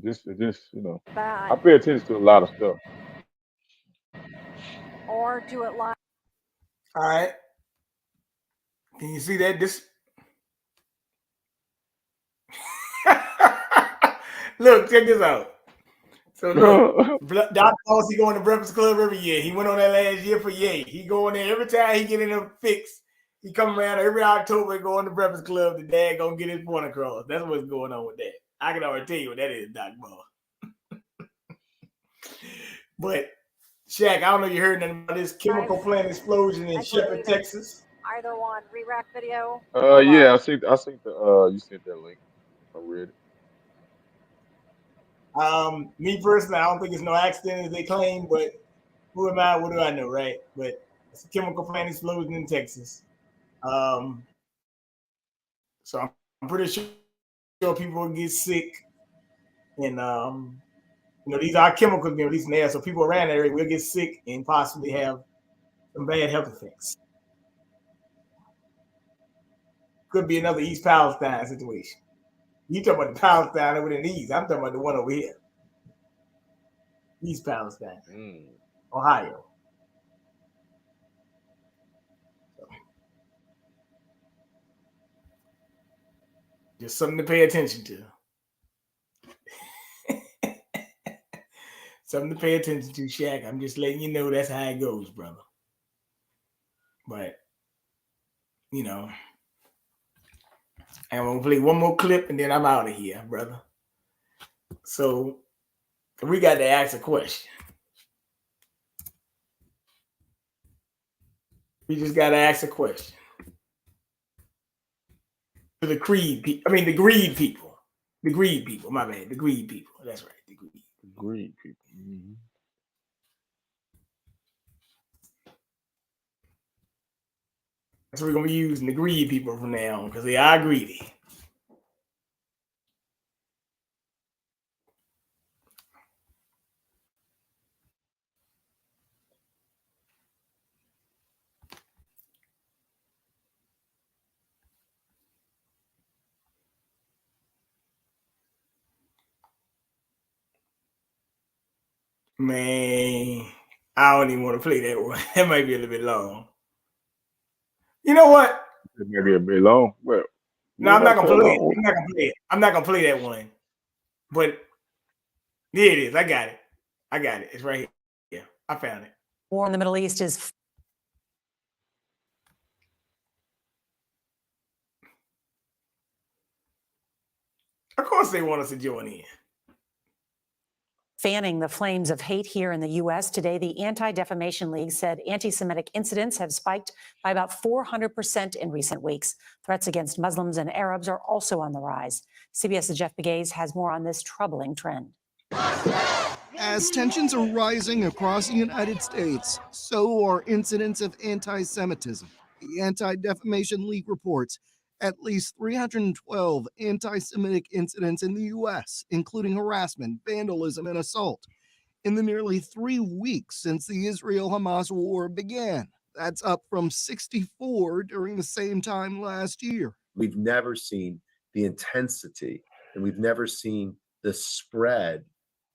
Speaker 6: Just I pay attention to a lot of stuff.
Speaker 15: Or do it live.
Speaker 1: All right. Can you see that? Look, check this out. So look, Dr. Boss, he going to Breakfast Club every year. He went on that last year for Ye. He going there every time he get in a fix. He come around every October and go on the Breakfast Club. The dad gonna get his point across. That's what's going on with that. I can already tell you what that is, Dr. Boss. But Shaq, I don't know if you heard nothing about this chemical plant explosion in Shepherd, Texas.
Speaker 15: Either one, re-rack video.
Speaker 6: Yeah, I think the you sent that link. I read it.
Speaker 1: Me personally, I don't think it's no accident as they claim, but who am I? What do I know, right? But it's a chemical plant explosion in Texas. So I'm pretty sure people will get sick, and these are chemicals being released in the air, so people around that area will get sick and possibly have some bad health effects. Could be another East Palestine situation. You talking about the Palestine over in the East. I'm talking about the one over here. East Palestine. Ohio. So, just something to pay attention to. Something to pay attention to, Shaq. I'm just letting you know that's how it goes, brother. But, I'm going to play one more clip and then I'm out of here, brother. So, We got to ask a question. We just got to ask a question. To the greed people. The greed people. My bad. The greed people. That's right. The greed people. Mm-hmm. So we're going to be using the greed people from now on because they are greedy. Man, I don't even want to play that one. That might be a little bit long. You know what?
Speaker 6: It may be a bit long. Well,
Speaker 1: no, I'm not gonna play it. I'm not gonna play that one. But there it is. I got it. It's right here. Yeah, I found it.
Speaker 15: War in the Middle East is
Speaker 1: of course they want us to join in.
Speaker 15: fanning the flames of hate here in the U.S. Today, the Anti-Defamation League said anti-Semitic incidents have spiked by about 400% in recent weeks. Threats against Muslims and Arabs are also on the rise. CBS's Jeff Begays has more on this troubling trend.
Speaker 16: As tensions are rising across the United States, so are incidents of anti-Semitism. The Anti-Defamation League reports at least 312 anti-Semitic incidents in the U.S., including harassment, vandalism, and assault, in the nearly 3 weeks since the Israel-Hamas war began. That's up from 64 during the same time last year.
Speaker 17: We've never seen the intensity, and we've never seen the spread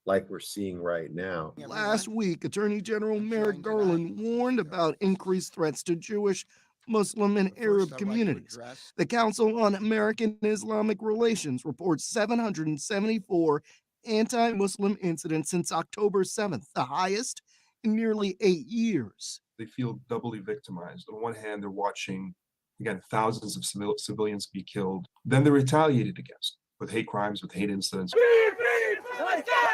Speaker 17: like we're seeing right now.
Speaker 16: Last week, Attorney General Merrick Garland warned about increased threats to Jewish, Muslim, and Arab communities. The Council on American Islamic Relations reports 774 anti-Muslim incidents since October 7th, the highest in nearly 8 years.
Speaker 18: They feel doubly victimized. On one hand, they're watching, again, thousands of civilians be killed. Then they're retaliated against with hate crimes, with hate incidents.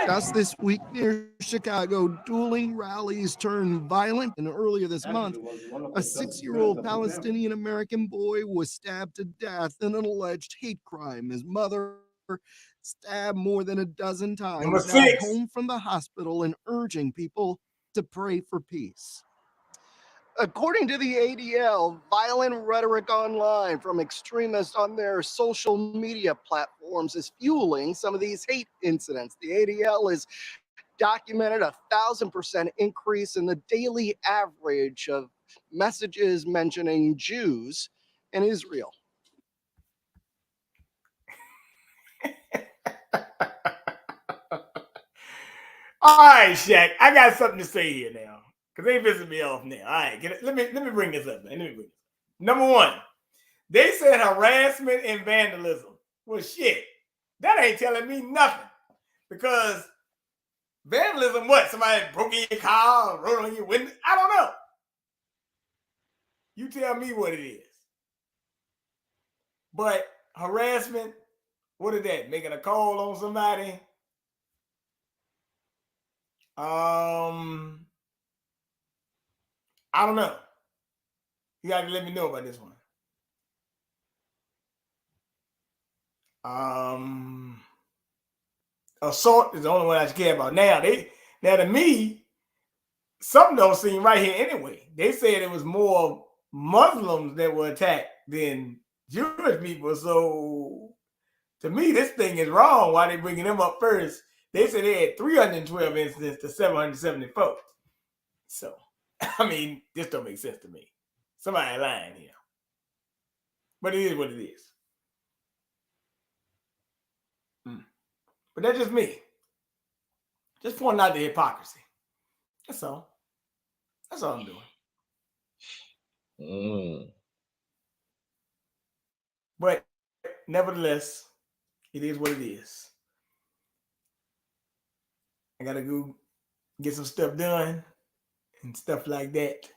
Speaker 16: Just this week near Chicago, dueling rallies turned violent, and earlier this month, a 6-year-old Palestinian-American boy was stabbed to death in an alleged hate crime. His mother stabbed more than a dozen times, now home from the hospital and urging people to pray for peace. According to the ADL, violent rhetoric online from extremists on their social media platforms is fueling some of these hate incidents. The ADL has documented 1,000% increase in the daily average of messages mentioning Jews in Israel.
Speaker 1: All right, Shaq, I got something to say here now. Because they pissing me off now. All right, let me bring this up. Number one, they said harassment and vandalism. Well, shit, that ain't telling me nothing. Because vandalism, what? Somebody broke in your car, wrote on your window? I don't know. You tell me what it is. But harassment, what is that? Making a call on somebody? I don't know. You got to let me know about this one. Assault is the only one I care about. Now to me, something don't seem right here anyway. They said it was more Muslims that were attacked than Jewish people. So to me, this thing is wrong. Why they bringing them up first? They said they had 312 incidents to 774. So, I mean, this don't make sense to me. Somebody lying here. But it is what it is. But that's just me. Just pointing out the hypocrisy. That's all. That's all I'm doing. But nevertheless, it is what it is. I gotta go get some stuff done and stuff like that.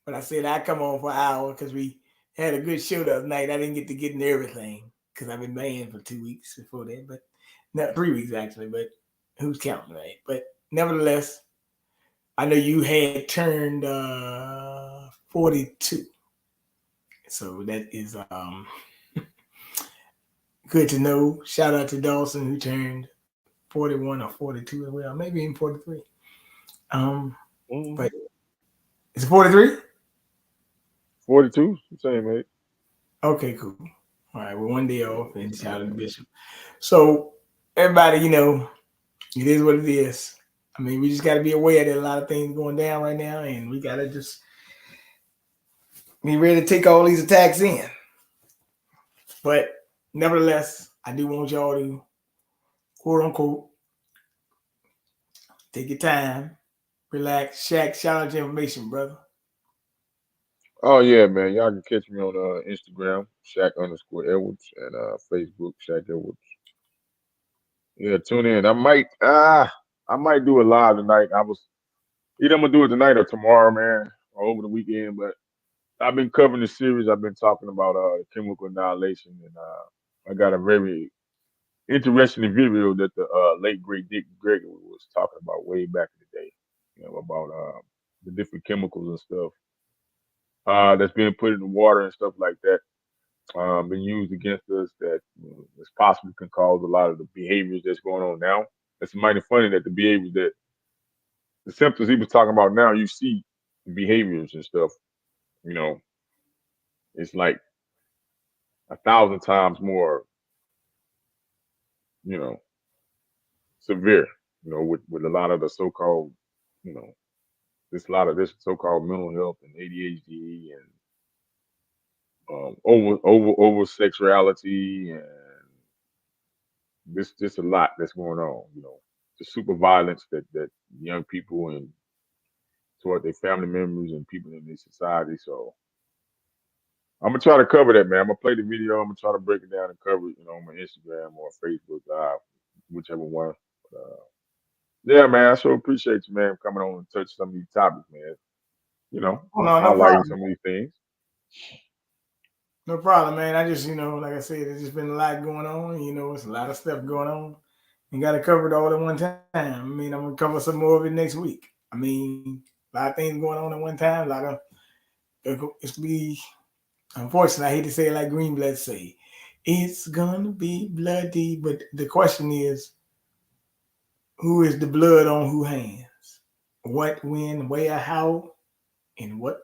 Speaker 1: But I said I'd come on for an hour because we had a good show the other night. I didn't get to get into everything because I've been banned for 2 weeks before that, but no, 3 weeks actually. But who's counting, right? But nevertheless, I know you had turned 42. So that is good to know. Shout out to Dawson who turned 41 or 42 as well, maybe even 43. But it's 43?
Speaker 6: 42, same age.
Speaker 1: Okay, cool. All right, well, one day off and shout out to Bishop. So everybody, you know, it is what it is. I mean, we just got to be aware that a lot of things going down right now, and we got to just be ready to take all these attacks in. But nevertheless, I do want y'all to, quote unquote, take your time, relax. Chak, shout out your information, brother.
Speaker 6: Oh yeah, man. Y'all can catch me on Instagram, Shaq_Edwards, and Facebook, Shaq Edwards. Yeah, tune in. I might do it live tonight. Either I'm gonna do it tonight or tomorrow, man, or over the weekend. But I've been covering the series. I've been talking about chemical annihilation, and I got a very interesting video that the late great Dick Gregory was talking about way back in the day. You know, about the different chemicals and stuff that's being put in the water and stuff like that. Been used against us that this possibly can cause a lot of the behaviors that's going on now. It's mighty funny that the behaviors that the symptoms he was talking about now, you see the behaviors and stuff, you know, it's like 1,000 times more, you know, severe, you know, with a lot of the so-called, you know, a lot of this so-called mental health and ADHD and over sexuality and this just a lot that's going on, you know, the super violence that young people and toward their family members and people in this society. So I'm gonna try to cover that, man. I'm gonna play the video. I'm gonna try to break it down and cover it, you know, on my Instagram or Facebook Live, whichever one. But, yeah, man, I sure appreciate you, man, coming on and touch some of these topics, man. You know,
Speaker 1: No
Speaker 6: highlighting
Speaker 1: problem.
Speaker 6: some of these things.
Speaker 1: No problem, man. I just, you know, like I said, there's just been a lot going on. You know, it's a lot of stuff going on. You got to cover it all at one time. I mean, I'm going to cover some more of it next week. I mean, a lot of things going on at one time. A lot of, it's be, unfortunately, I hate to say it like Greenblatt say, it's going to be bloody. But the question is, who is the blood on whose hands? What, when, where, how, and what?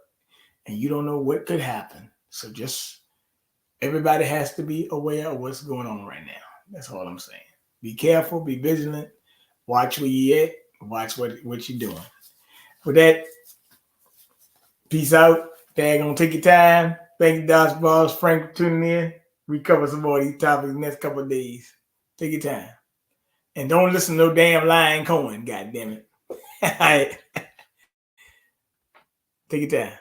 Speaker 1: And you don't know what could happen. So just everybody has to be aware of what's going on right now. That's all I'm saying. Be careful, be vigilant, watch where you at, watch what you're doing. With that, peace out. Dad, gonna take your time. Thank you, Dodge Balls, Frank, for tuning in. We cover some more of these topics next couple of days. Take your time. And don't listen to no damn lying Cohen, God damn it. All right. Take your time.